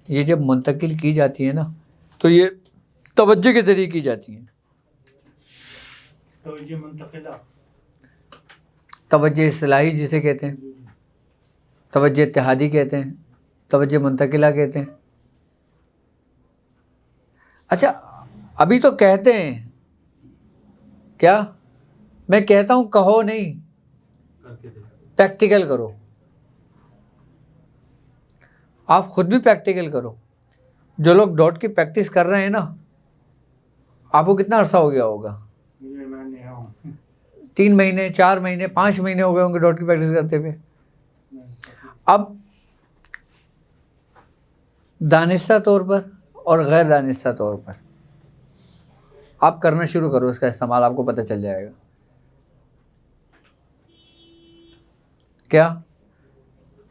A: یہ جب منتقل کی جاتی ہیں نا تو یہ توجہ کے ذریعے کی جاتی ہیں.
B: توجہ منتقلہ،
A: توجہ اصلاحی جسے کہتے ہیں، توجہ اتحادی کہتے ہیں، توجہ منتقلہ کہتے ہیں. اچھا ابھی تو کہتے ہیں، کیا میں کہتا ہوں کہو نہیں، پریکٹیکل کرو. آپ خود بھی پریکٹیکل کرو. جو لوگ ڈاٹ کی پریکٹس کر رہے ہیں نا، آپ کو کتنا عرصہ ہو گیا ہوگا؟ 3 مہینے، 4 مہینے، 5 مہینے ہو گئے ہوں گے ڈاٹ کی پریکٹس کرتے ہوئے. اب دانستہ طور پر اور غیر دانستہ طور پر آپ کرنا شروع کرو اس کا استعمال، آپ کو پتہ چل جائے گا. کیا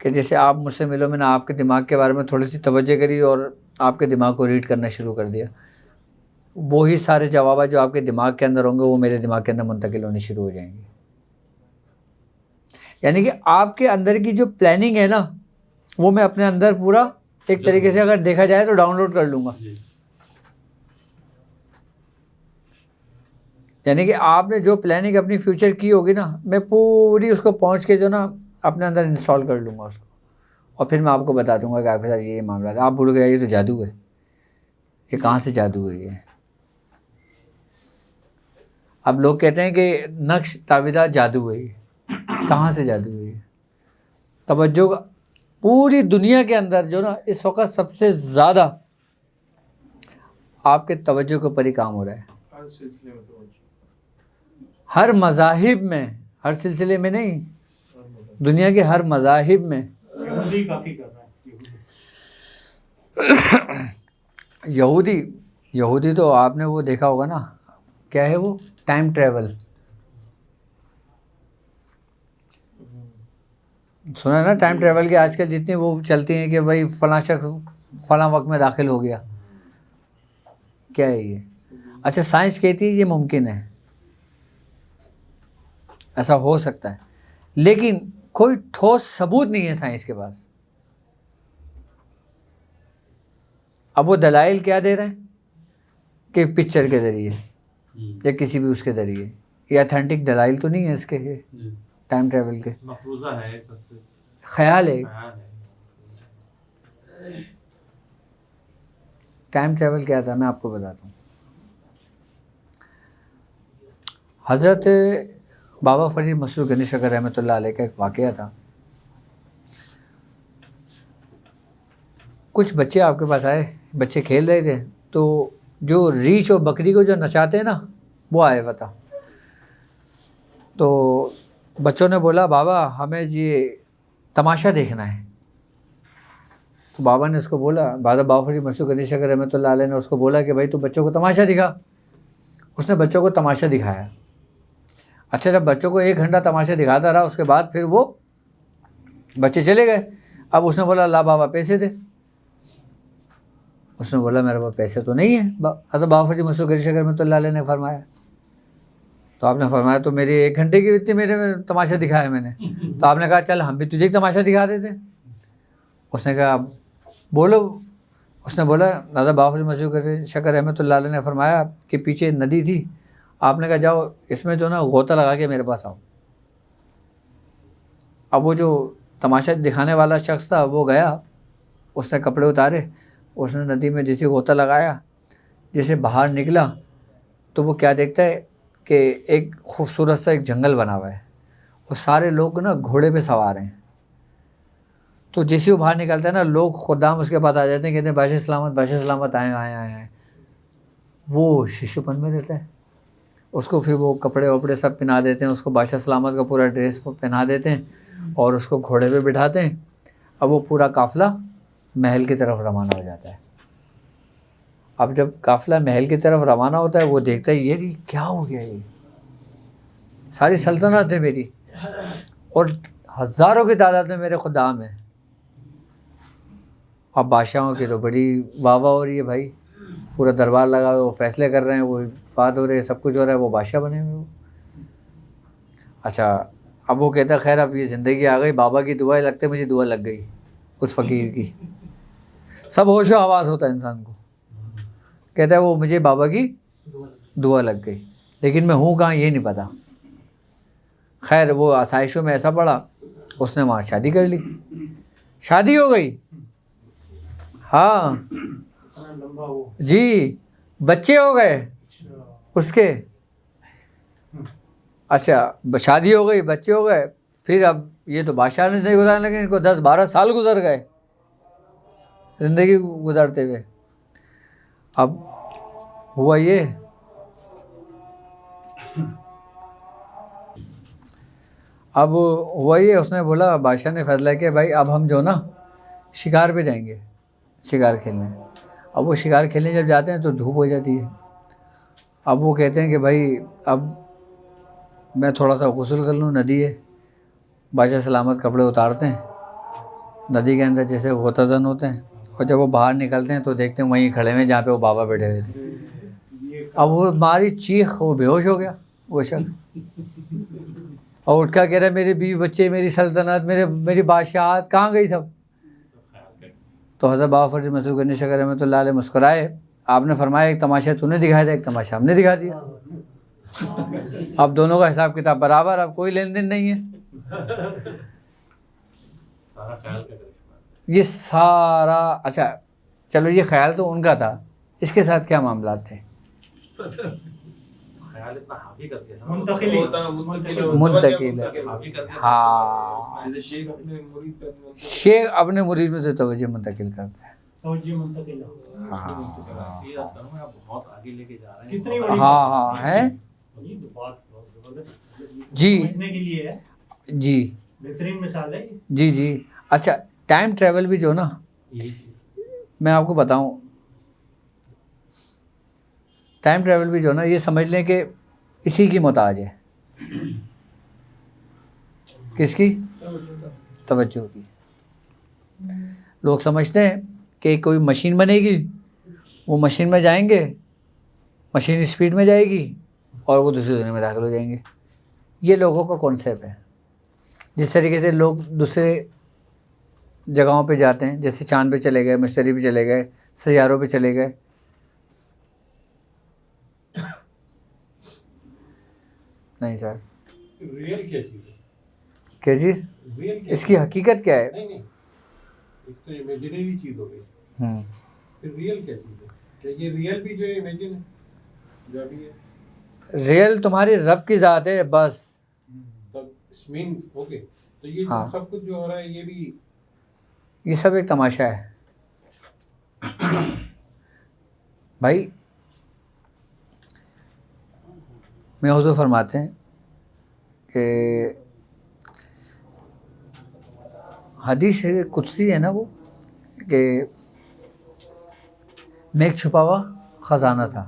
A: کہ جیسے آپ مجھ سے ملو، میں نے آپ کے دماغ کے بارے میں تھوڑی سی توجہ کری اور آپ کے دماغ کو ریڈ کرنا شروع کر دیا. وہی سارے جوابات جو آپ کے دماغ کے اندر ہوں گے وہ میرے دماغ کے اندر منتقل ہونے شروع ہو جائیں گے. یعنی کہ آپ کے اندر کی جو پلاننگ ہے نا، وہ میں اپنے اندر پورا ایک طریقے سے اگر دیکھا جائے تو ڈاؤن لوڈ کر لوں گا. یعنی کہ آپ نے جو پلاننگ اپنی فیوچر کی ہوگی نا، میں پوری اس کو پہنچ کے جو نا اپنے اندر انسٹال کر لوں گا اس کو، اور پھر میں آپ کو بتا دوں گا کہ آپ کے ساتھ یہ معاملہ ہے. آپ بھول گئے یہ تو جادو ہے. یہ کہاں سے جادو ہے؟ یہ اب لوگ کہتے ہیں کہ نقش تعویذات جادو ہے. یہ کہاں سے جادو ہے؟ یہ توجہ کا پوری دنیا کے اندر جو نا اس وقت سب سے زیادہ آپ کے توجہ کے اوپر ہی کام ہو رہا ہے.
C: ہر سلسلے میں توجہ،
A: ہر مذاہب میں، ہر سلسلے میں نہیں، دنیا کے ہر مذاہب میں.
B: یہودی کافی کر رہا ہے.
A: یہودی تو آپ نے وہ دیکھا ہوگا نا، کیا ہے وہ؟ Time travel. سنا نا ٹائم ٹریول کے آج کل جتنی وہ چلتی ہیں کہ بھائی فلاں شخص فلاں وقت میں داخل ہو گیا. کیا ہے یہ؟ اچھا سائنس کہتی ہے یہ ممکن ہے، ایسا ہو سکتا ہے، لیکن کوئی ٹھوس ثبوت نہیں ہے سائنس کے پاس. اب وہ دلائل کیا دے رہے ہیں کہ پکچر کے ذریعے یا کسی بھی اس کے ذریعے. یہ اتھینٹک دلائل تو نہیں ہے اس کے ٹائم ٹریول کے،
E: مفروضہ ہے،
A: خیال ہے. ٹائم ٹریول کیا تھا میں آپ کو بتاتا ہوں. حضرت بابا فرید مسرور گنی شکر رحمۃ اللہ علیہ کا ایک واقعہ تھا. کچھ بچے آپ کے پاس آئے بچے کھیل رہے تھے تو جو ریچھ اور بکری کو جو نچاتے ہیں نا وہ آئے بتا. تو بچوں نے بولا بابا ہمیں یہ تماشا دیکھنا ہے. تو بابا نے اس کو بولا, بابا فرید مشہور علی شکر رحمۃ اللہ علیہ نے اس کو بولا کہ بھائی تو بچوں کو تماشا دکھا. اس نے بچوں کو تماشا دکھایا. اچھا جب بچوں کو 1 گھنٹہ تماشا دکھاتا رہا, اس کے بعد پھر وہ بچے چلے گئے. اب اس نے بولا لا بابا پیسے دے. اس نے بولا میرے پاس پیسے تو نہیں ہیں. حضرت بابا فرید مشہور علی شکر رحمۃ اللہ علیہ نے فرمایا. تو آپ نے فرمایا تو میری 1 گھنٹے کی اتنی میرے میں تماشا دکھایا میں نے. تو آپ نے کہا چل ہم بھی تجھے ایک تماشا دکھا دیتے. اس نے کہا بولو. اس نے بولا حضرت بابا فرید مشہور علی شکر رحمۃ اللہ علیہ نے فرمایا کہ پیچھے ندی تھی. آپ نے کہا جاؤ اس میں جو نا غوطہ لگا کے میرے پاس آؤ. اب وہ جو تماشا دکھانے والا شخص تھا وہ گیا, اس نے کپڑے اتارے, اس نے ندی میں جیسے غوطہ لگایا, جیسے باہر نکلا تو وہ کیا دیکھتا ہے کہ ایک خوبصورت سا ایک جنگل بنا ہوا ہے اور سارے لوگ نا گھوڑے پہ سوار ہیں. تو جیسے وہ باہر نکلتا ہے نا لوگ خدام اس کے پاس آ جاتے ہیں, کہتے ہیں بادشاہ سلامت آئیں. وہ شیشو پن میں رہتا ہے. اس کو پھر وہ کپڑے وپڑے سب پہنا دیتے ہیں, اس کو بادشاہ سلامت کا پورا ڈریس پہنا دیتے ہیں اور اس کو گھوڑے پہ بٹھاتے ہیں. اب وہ پورا قافلہ محل کی طرف روانہ ہو جاتا ہے. اب جب قافلہ محل کی طرف روانہ ہوتا ہے وہ دیکھتا ہے یہ کیا ہو گیا, یہ ساری سلطنت ہے میری اور ہزاروں کی تعداد میں میرے خدام ہیں. اب بادشاہوں کی تو بڑی واہ واہ ہو رہی ہے بھائی, پورا دربار لگا ہوا, وہ فیصلے کر رہے ہیں, وہ بات ہو رہی ہے, سب کچھ ہو رہا ہے, وہ بادشاہ بنے ہوئے. اچھا اب وہ کہتا ہے خیر اب یہ زندگی آ گئی, بابا کی دعائیں لگتے مجھے دعا لگ گئی اس فقیر کی. سب ہوش و حواس ہوتا ہے انسان کو. کہتا ہے وہ مجھے بابا کی دعا لگ گئی, لیکن میں ہوں کہاں یہ نہیں پتا. خیر وہ آسائشوں میں ایسا پڑا, اس نے وہاں شادی کر لی, شادی ہو گئی. ہاں جی بچے ہو گئے اس کے. اچھا شادی ہو گئی, بچے ہو گئے. پھر اب یہ تو بادشاہ نے نہیں گزارنے لگے, ان کو 10-12 سال گزر گئے زندگی گزارتے ہوئے. اب ہوا یہ اس نے بولا, بادشاہ نے فیصلہ کیا بھائی اب ہم جو نا شکار پہ جائیں گے, شکار کھیلنے. اب وہ شکار کھیلنے جب جاتے ہیں تو دھوپ ہو جاتی ہے. اب وہ کہتے ہیں کہ بھائی اب میں تھوڑا سا غسل کر لوں, ندی ہے. بادشاہ سلامت کپڑے اتارتے ہیں, ندی کے اندر جیسے غوطہ زن ہوتے ہیں, اور جب وہ باہر نکلتے ہیں تو دیکھتے ہیں وہیں کھڑے ہوئے جہاں پہ وہ بابا بیٹھے ہوئے تھے. اب وہ ماری چیخ, وہ بے ہوش ہو گیا وہ شخص, اور اٹھ کر کہہ رہا میرے بیوی بچے, میری سلطنت, میری بادشاہت کہاں گئی سب. تو حضرت بابا فرید مشہور علی شکر رحمۃ اللہ علیہ مسکرائے. آپ نے فرمایا ایک تماشا تو نے دکھایا تھا, ایک تماشا ہم نے دکھا دیا. اب دونوں کا حساب کتاب برابر, اب کوئی لین دین نہیں ہے.
E: سارا خیال کا کرشمہ.
A: یہ سارا اچھا چلو یہ خیال تو ان کا تھا, اس کے ساتھ کیا معاملات تھے؟
E: خیال اتنا حاوی کر کے
A: منتقل. ہاں شیخ اپنے مرید میں تو توجہ منتقل کرتا ہے.
E: بہت آگے لے کے جا رہے ہیں.
A: ہاں ہے جی جی
B: بہترین مثال ہے.
A: جی. اچھا ٹائم ٹریول بھی جو نا, میں آپ کو بتاؤں, ٹائم ٹریول بھی جو نا یہ سمجھ لیں کہ اسی کی محتاج ہے. کس کی؟ توجہ کی. لوگ سمجھتے ہیں کہ کوئی مشین بنے گی, وہ مشین میں جائیں گے, مشین اسپیڈ میں جائے گی اور وہ دوسری دنیا میں داخل ہو جائیں گے. یہ لوگوں کا کانسیپٹ ہے. جس طریقے سے لوگ دوسرے جگہوں پہ جاتے ہیں, جیسے چاند پہ چلے گئے, مشتری پہ چلے گئے, سیاروں پہ چلے گئے. نہیں سر,
F: ریئل کیا چیز ہے؟
A: کیا چیز؟ اس کی حقیقت کیا ہے؟
F: نہیں ایک تو امیجنری چیز ہو گئی, پھر ریئل کیا چیز ہے؟ کیا یہ ریئل بھی جو ہے امیجن ہے جو ابھی ہے؟
A: ریئل تمہاری رب کی ذات ہے بس.
F: اوکے, تو یہ سب کچھ جو ہو رہا ہے یہ بھی
A: یہ سب ایک تماشا ہے. بھائی میں حضور فرماتے ہیں کہ حدیث قدسی ہے نا وہ، کہ میں ایک چھپا ہوا خزانہ تھا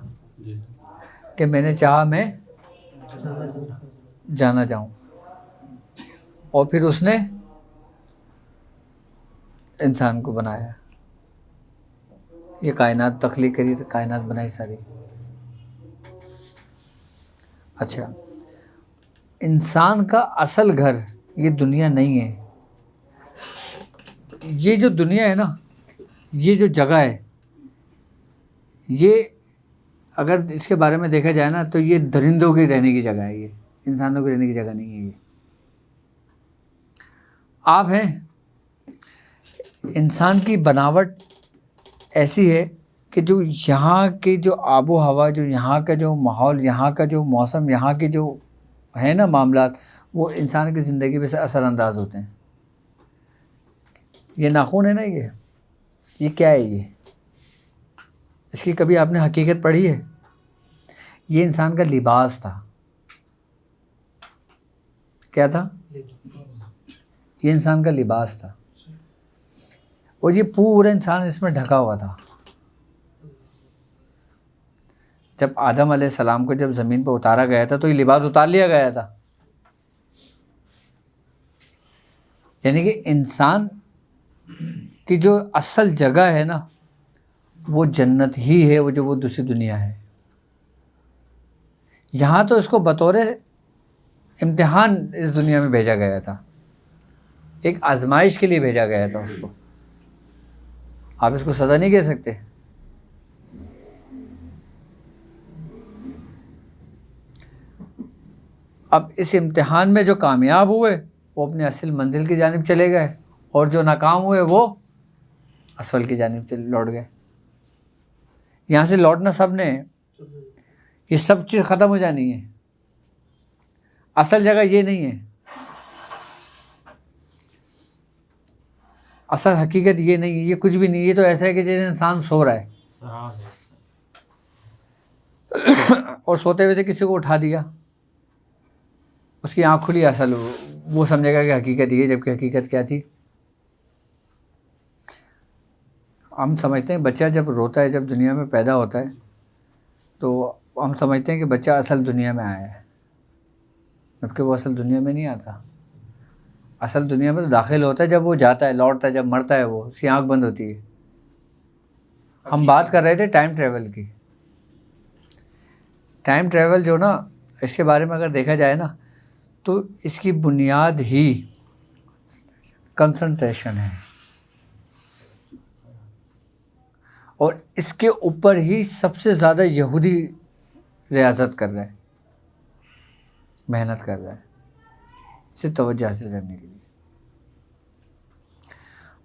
A: کہ میں نے چاہا میں جانا چاہوں، اور پھر اس نے انسان کو بنایا، یہ کائنات تخلیق کری تو کائنات بنائی ساری۔ اچھا، انسان کا اصل گھر یہ دنیا نہیں ہے، یہ جو دنیا ہے نا، یہ جو جگہ ہے، یہ اگر اس کے بارے میں دیکھا جائے نا تو یہ درندوں کی رہنے کی جگہ ہے، یہ انسانوں کی رہنے کی جگہ نہیں ہے۔ یہ آپ ہیں، انسان کی بناوٹ ایسی ہے کہ جو یہاں کی جو آب و ہوا، جو یہاں کا جو ماحول، یہاں کا جو موسم، یہاں کے جو ہے نا معاملات، وہ انسان کی زندگی پہ سے اثر انداز ہوتے ہیں۔ یہ ناخن ہے نا، یہ کیا ہے؟ یہ اس کی کبھی آپ نے حقیقت پڑھی ہے؟ یہ انسان کا لباس تھا۔ کیا تھا؟ یہ انسان کا لباس تھا، اور یہ پورا انسان اس میں ڈھکا ہوا تھا۔ جب آدم علیہ السلام کو جب زمین پہ اتارا گیا تھا تو یہ لباس اتار لیا گیا تھا، یعنی کہ انسان کی جو اصل جگہ ہے نا وہ جنت ہی ہے، وہ جو وہ دوسری دنیا ہے۔ یہاں تو اس کو بطور امتحان اس دنیا میں بھیجا گیا تھا، ایک آزمائش کے لیے بھیجا گیا تھا اس کو۔ آپ اس کو سزا نہیں کہہ سکتے۔ اب اس امتحان میں جو کامیاب ہوئے وہ اپنے اصل منزل کی جانب چلے گئے، اور جو ناکام ہوئے وہ اسفل کی جانب لوٹ گئے۔ یہاں سے لوٹنا سب نے، یہ سب چیز ختم ہو جانی ہے، اصل جگہ یہ نہیں ہے، اصل حقیقت یہ نہیں ہے، یہ کچھ بھی نہیں، یہ تو ایسا ہے کہ جیسے انسان سو رہا ہے اور سوتے ہوئے سے کسی کو اٹھا دیا، اس کی آنکھ کھلی، اصل وہ سمجھے گا کہ حقیقت یہ، جبکہ حقیقت کیا تھی؟ ہم سمجھتے ہیں بچہ جب روتا ہے، جب دنیا میں پیدا ہوتا ہے تو ہم سمجھتے ہیں کہ بچہ اصل دنیا میں آیا ہے، جبکہ وہ اصل دنیا میں نہیں آتا۔ اصل دنیا میں تو داخل ہوتا ہے جب وہ جاتا ہے، لوٹتا ہے، جب مرتا ہے، وہ اس کی آنکھ بند ہوتی ہے۔ ہم بات کر رہے تھے ٹائم ٹریول کی۔ ٹائم ٹریول جو نا، اس کے بارے میں اگر دیکھا جائے نا تو اس کی بنیاد ہی کنسنٹریشن ہے، اور اس کے اوپر ہی سب سے زیادہ یہودی ریاضت کر رہا ہے، محنت کر رہا ہے اسے توجہ حاصل کرنے کے لیے۔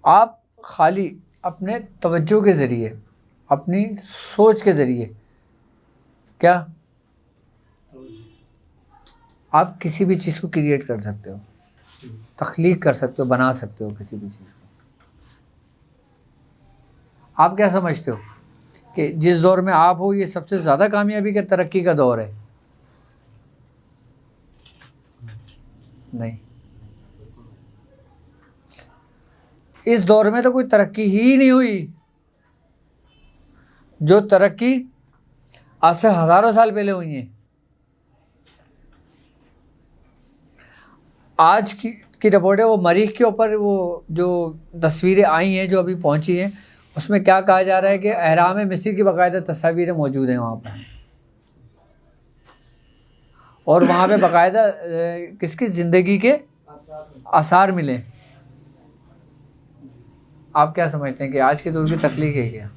A: آپ خالی اپنے توجہ کے ذریعے، اپنی سوچ کے ذریعے کیا آپ کسی بھی چیز کو کریٹ کر سکتے ہو، تخلیق کر سکتے ہو، بنا سکتے ہو کسی بھی چیز کو۔ آپ کیا سمجھتے ہو کہ جس دور میں آپ ہو یہ سب سے زیادہ کامیابی کا ترقی کا دور ہے؟ نہیں، اس دور میں تو کوئی ترقی ہی نہیں ہوئی۔ جو ترقی آج سے ہزاروں سال پہلے ہوئی ہیں، آج کی رپورٹ ہے، وہ مریخ کے اوپر وہ جو تصویریں آئی ہیں جو ابھی پہنچی ہیں، اس میں کیا کہا جا رہا ہے کہ اہرام مصر کی باقاعدہ تصاویریں موجود ہیں وہاں پر، اور وہاں پہ باقاعدہ کس کی زندگی کے آثار ملے۔ آپ کیا سمجھتے ہیں کہ آج کے دور کی تخلیق ہے کیا؟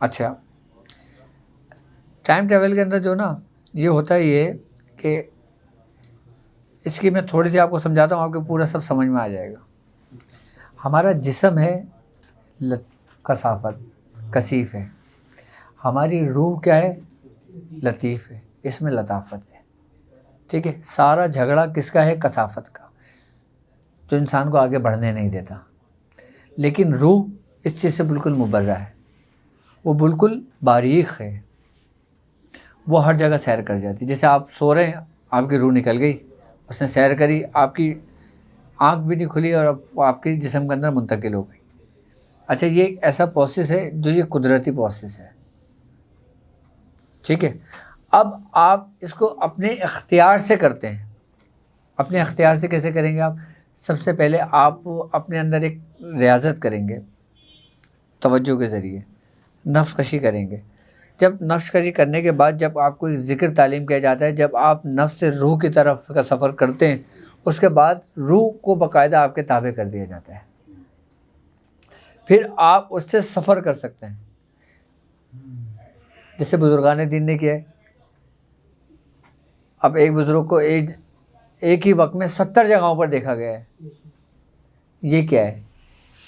A: اچھا، ٹائم ٹریول کے اندر جو نا یہ ہوتا ہے یہ کہ اس کی میں تھوڑی سی آپ کو سمجھاتا ہوں، آپ کو پورا سب سمجھ میں آ جائے گا۔ ہمارا جسم ہے کثیف ہے، ہماری روح کیا ہے؟ لطیف ہے، اس میں لطافت ہے، ٹھیک ہے۔ سارا جھگڑا کس کا ہے؟ کثافت کا، جو انسان کو آگے بڑھنے نہیں دیتا۔ لیکن روح اس چیز سے بالکل مبرہ ہے، وہ بالکل باریک ہے، وہ ہر جگہ سیر کر جاتی ہے. جیسے آپ سو رہے ہیں، آپ کی روح نکل گئی، اس نے سیر کری، آپ کی آنکھ بھی نہیں کھلی اور آپ کے جسم کے اندر منتقل ہو گئی. اچھا، یہ ایک ایسا پروسیس ہے جو یہ قدرتی پروسیس ہے، ٹھیک ہے. اب آپ اس کو اپنے اختیار سے کرتے ہیں. اپنے اختیار سے کیسے کریں گے آپ؟ سب سے پہلے آپ اپنے اندر ایک ریاضت کریں گے توجہ کے ذریعے، نفس کشی کریں گے. جب نفس کشی کرنے کے بعد جب آپ کو ذکر تعلیم کیا جاتا ہے، جب آپ نفس سے روح کی طرف کا سفر کرتے ہیں، اس کے بعد روح کو باقاعدہ آپ کے تابع کر دیا جاتا ہے. پھر آپ اس سے سفر کر سکتے ہیں، جیسے بزرگان دین نے کیا ہے. اب ایک بزرگ کو ایک ہی وقت میں 70 جگہوں پر دیکھا گیا ہے. یہ کیا ہے؟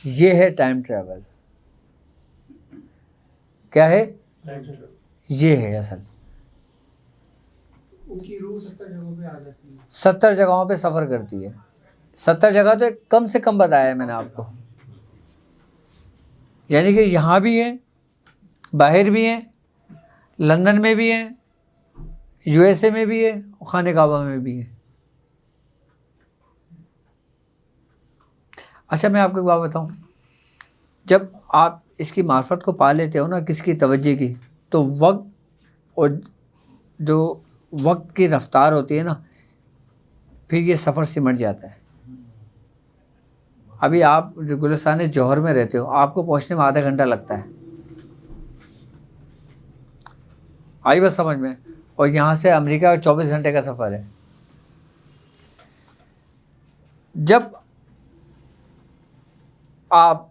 A: یہ ہے ٹائم ٹریول. کیا ہے؟ یہ ہے اصل.
G: ان کی روح 70 جگہوں پہ آ جاتی ہے،
A: 70 جگہوں پہ سفر کرتی ہے. 70 جگہ تو کم سے کم بتایا ہے میں نے آپ کو، یعنی کہ یہاں بھی ہیں، باہر بھی ہیں، لندن میں بھی ہیں، USA میں بھی ہے، خانہ کعبہ میں بھی ہے. اچھا، میں آپ کو ایک بات بتاؤں، جب آپ اس کی معرفت کو پا لیتے ہو نا، کس کی توجہ کی، تو وقت اور جو وقت کی رفتار ہوتی ہے نا، پھر یہ سفر سمٹ جاتا ہے. ابھی آپ جو گلستان جوہر میں رہتے ہو، آپ کو پہنچنے میں آدھا گھنٹہ لگتا ہے، آئی بس سمجھ میں. اور یہاں سے امریکہ 24 گھنٹے کا سفر ہے. جب آپ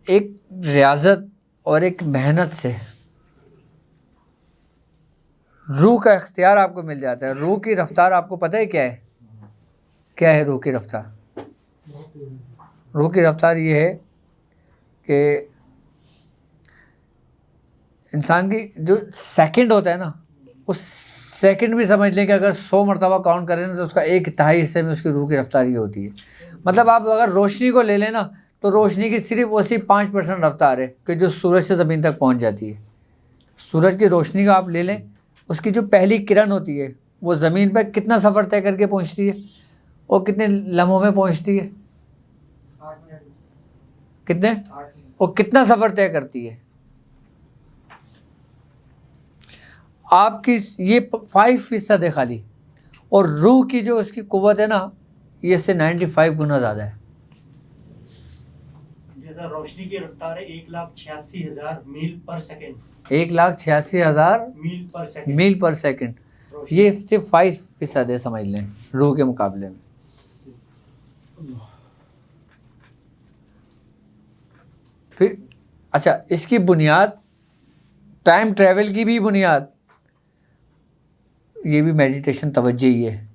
A: ایک ریاضت اور ایک محنت سے روح کا اختیار آپ کو مل جاتا ہے. روح کی رفتار آپ کو پتہ ہے کیا ہے؟ کیا ہے روح کی رفتار؟ روح کی رفتار یہ ہے کہ انسان کی جو سیکنڈ ہوتا ہے نا، اس سیکنڈ بھی سمجھ لیں کہ اگر 100 مرتبہ کاؤنٹ کریں نا، تو اس کا 1/3 حصے میں اس کی روح کی رفتار یہ ہوتی ہے. مطلب آپ اگر روشنی کو لے لیں نا، تو روشنی کی صرف اسی 5% رفتار ہے کہ جو سورج سے زمین تک پہنچ جاتی ہے. سورج کی روشنی کا آپ لے لیں، اس کی جو پہلی کرن ہوتی ہے وہ زمین پہ کتنا سفر طے کر کے پہنچتی ہے اور کتنے لمحوں میں پہنچتی ہے؟
G: 8 منٹ،
A: کتنے؟
G: 8 منٹ.
A: اور کتنا سفر طے کرتی ہے؟ آپ کی یہ 5% ہے خالی. اور روح کی جو اس کی قوت ہے نا، یہ اس سے 95 گنا زیادہ ہے.
B: جیسا روشنی کی رفتار ہے 1,86,000 میل پر سیکنڈ.
A: 1,86,000
B: میل پر سیکنڈ.
A: میل پر سیکنڈ. یہ صرف 5% ہے سمجھ لیں روح کے مقابلے میں. پھر اچھا، اس کی بنیاد، ٹائم ٹریول کی بھی بنیاد، یہ بھی میڈیٹیشن، توجہ ہی ہے.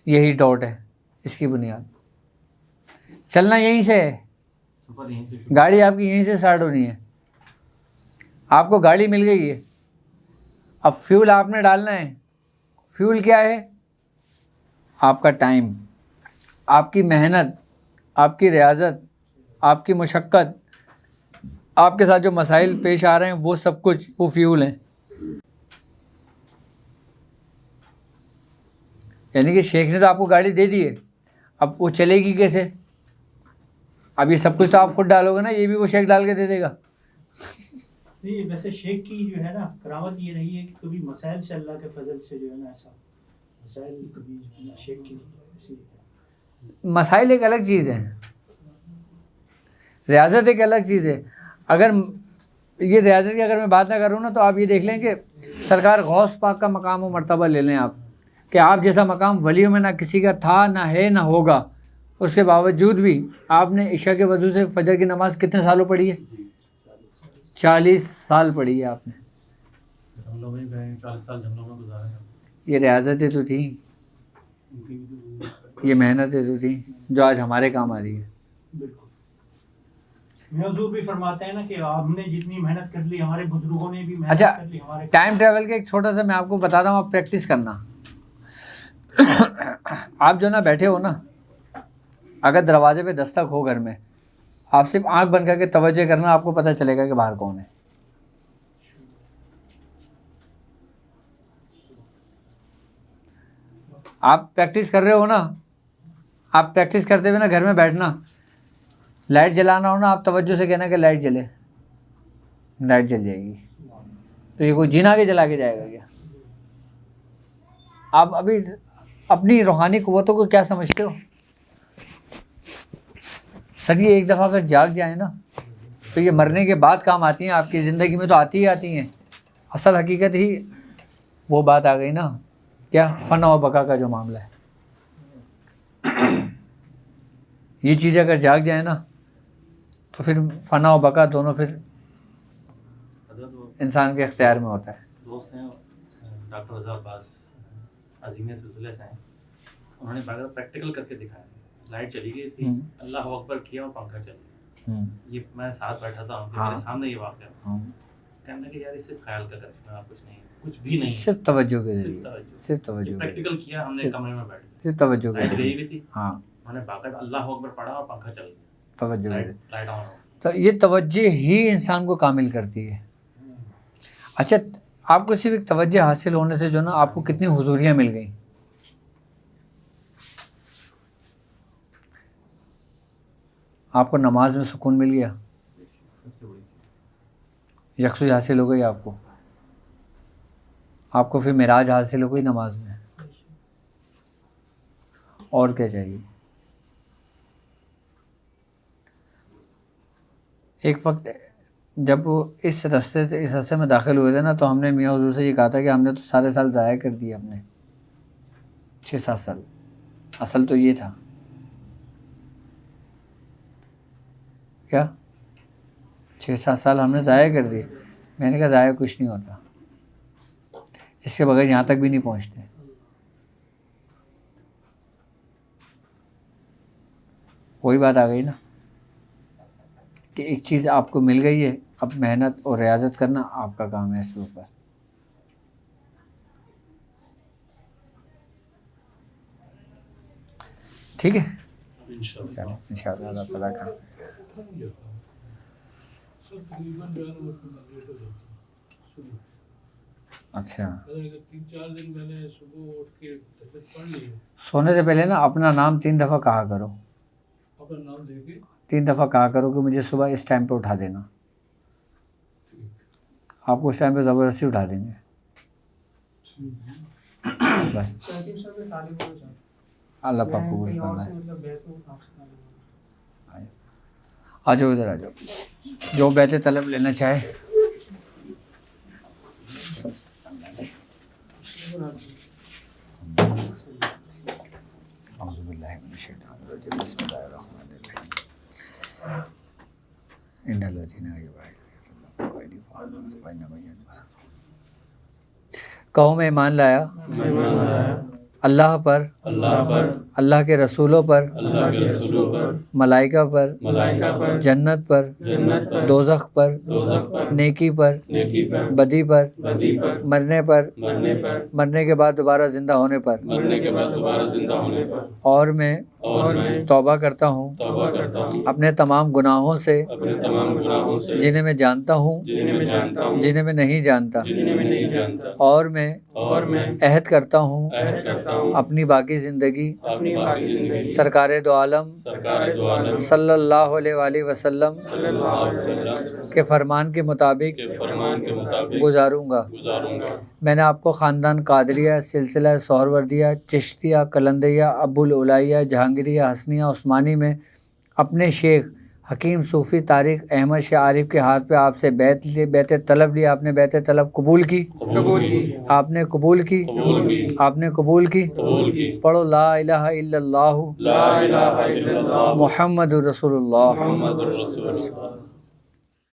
A: یہی ڈاٹ ہے اس کی بنیاد. چلنا یہیں سے ہے،
E: سفر یہیں سے شروع.
A: گاڑی آپ کی یہیں سے سٹارٹ ہونی ہے. آپ کو گاڑی مل گئی ہے، اب فیول آپ نے ڈالنا ہے. فیول کیا ہے؟ آپ کا ٹائم، آپ کی محنت، آپ کی ریاضت، آپ کی مشقت، آپ کے ساتھ جو مسائل پیش آ رہے ہیں، وہ سب کچھ وہ فیول ہیں. یعنی کہ شیخ نے تو آپ کو گاڑی دے دی ہے، اب وہ چلے گی کیسے؟ اب یہ سب کچھ تو آپ خود ڈالو گے نا، یہ بھی وہ شیخ ڈال کے دے دے گا.
B: نہیں، ویسے شیخ کی جو ہے نا کرامت یہ رہی ہے کہ کبھی مسائل سے اللہ کے فضل سے جو ہے نا ایسا مسائل کبھی شیخ کی ایسی.
A: مسائل ایک الگ چیز ہے، ریاضت ایک الگ چیز ہے. اگر یہ ریاضت کی اگر میں بات نہ کروں نا، تو آپ یہ دیکھ لیں کہ سرکار غوث پاک کا مقام و مرتبہ لے لیں آپ، کہ آپ جیسا مقام ولیوں میں نہ کسی کا تھا، نہ ہے، نہ ہوگا. اس کے باوجود بھی آپ نے عشاء کے وضو سے فجر کی نماز کتنے سالوں پڑھی ہے؟ 40 سال پڑھی ہے آپ نے.
E: ہم لوگ بھی گئے 40 سال جنگلوں میں گزارے ہیں.
A: یہ ریاضتیں تو تھیں، یہ محنتیں تو تھیں جو آج ہمارے کام آ رہی ہے.
B: بالکل. حضور بھی فرماتے ہیں نا کہ ہم نے جتنی محنت کر لی، ہمارے بزرگوں نے بھی محنت
A: اچھا،
B: کر لی. ہمارے
A: ٹائم ٹریول کا ایک چھوٹا سا میں آپ کو بتا رہا ہوں، آپ پریکٹس کرنا. آپ جو نا بیٹھے ہو نا، اگر دروازے پہ دستک ہو گھر میں، آپ صرف آنکھ بند کر کے توجہ کرنا، آپ کو پتہ چلے گا کہ باہر کون ہے. آپ پریکٹس کر رہے ہو نا، آپ پریکٹس کرتے ہوئے نا گھر میں بیٹھنا، لائٹ جلانا ہو نا، آپ توجہ سے کہنا کہ لائٹ جلے، لائٹ جل جائے گی. تو یہ کوئی جن آگے جلا کے جائے گا کیا؟ آپ ابھی اپنی روحانی قوتوں کو کیا سمجھتے ہو؟ سر یہ ایک دفعہ اگر جاگ جائیں نا تو یہ مرنے کے بعد کام آتی ہیں، آپ کی زندگی میں تو آتی ہی آتی ہیں. اصل حقیقت ہی وہ بات آ گئی نا، کیا فنا و بقا کا جو معاملہ ہے. یہ چیزیں اگر جاگ جائیں نا تو پھر فنا و بقا دونوں پھر انسان کے اختیار میں ہوتا ہے.
E: دوست ہیں ڈاکٹر رضا عباس، عظیم سلسلے سے ہیں، انہوں نے باقاعدہ پریکٹیکل کر کے دکھایا. لائٹ چلی گئی تھی، اللہ اکبر کیا اور پنکھا چل گیا. یہ میں ساتھ بیٹھا تھا ان کے، میرے سامنے یہ واقعہ. کہنے کہ یار اس سے خیال کا کرشمہ، کچھ نہیں، کچھ بھی نہیں،
A: صرف توجہ کے ذریعے، صرف توجہ،
E: پریکٹیکل کیا ہم نے کمرے میں بیٹھ کے،
A: صرف توجہ کے
E: لائٹ
A: ذریعے.
E: گئی ہوئی تھی،
A: ہاں
E: میں نے باقاعدہ اللہ اکبر پڑھا اور پنکھا چل گیا،
A: توجہ کے ذریعے.
E: لائٹ آن ہو.
A: تو یہ توجہ ہی انسان کو کامل کرتی ہے. اچھا آپ کو صرف ایک توجہ حاصل ہونے سے جو نا آپ کو کتنی حضوریاں مل گئیں. آپ کو نماز میں سکون مل گیا، یکسوئی حاصل ہو گئی آپ کو پھر معراج حاصل ہو گئی نماز میں. اور کیا چاہیے؟ ایک وقت جب وہ اس رستے میں داخل ہوئے تھے نا تو ہم نے میاں حضور سے یہ کہا تھا کہ ہم نے تو سارے سال ضائع کر دیے اپنے، 6-7 سال. اصل تو یہ تھا کیا 6-7 سال ہم نے ضائع کر دیے. میں نے کہا ضائع کچھ نہیں ہوتا، اس کے بغیر یہاں تک بھی نہیں پہنچتے. وہی بات آ گئی نا کہ ایک چیز آپ کو مل گئی ہے، اب محنت اور ریاضت کرنا آپ کا کام ہے اس کے اوپر. ٹھیک ہے، انشاءاللہ اللہ تعالیٰ کا. اچھا،
D: 3-4 دن میں نے صبح اٹھ کے پڑھ لی.
A: سونے سے پہلے نا اپنا نام 3 دفعہ کہا کرو،
D: اپنا نام دے کے
A: 3 دفعہ کہا کرو کہ مجھے صبح اس ٹائم پہ اٹھا دینا. آپ کو اس ٹائم پہ زبردستی اٹھا دیں گے بس. اللہ پاک قبول کرنا ہے. آ جاؤ ادھر، آ جاؤ، جو بیت طلب لینا چاہے. اعوذ باللہ من الشیطان الرجیم، بسم اللہ الرحمن الرحیم. ان الذین کہو میں ایمان لایا اللہ پر، اللہ کے رسولوں پر، ملائکہ پر، جنت پر، دوزخ پر، نیکی پر، بدی پر، مرنے کے بعد دوبارہ زندہ ہونے پر، اور میں توبہ کرتا ہوں اپنے تمام گناہوں سے، جنہیں میں جانتا ہوں، جنہیں میں نہیں جانتا، اور میں عہد کرتا ہوں اپنی باقی زندگی سرکار دو عالم صلی اللہ علیہ وآلہ وسلم کے فرمان کے مطابق گزاروں گا. میں نے آپ کو خاندان قادریہ، سلسلہ سہروردیہ، چشتیہ، قلندریہ، ابو العلائیہ، جہانگیریہ، حسنیہ، عثمانی میں اپنے شیخ حکیم صوفی طارق احمد شاہ عارف کے ہاتھ پہ آپ سے بیعت طلب لی. آپ نے بیعت طلب قبول کی، آپ نے قبول کی، آپ نے قبول کی. پڑھو لا الہ الا اللہ محمد رسول اللہ.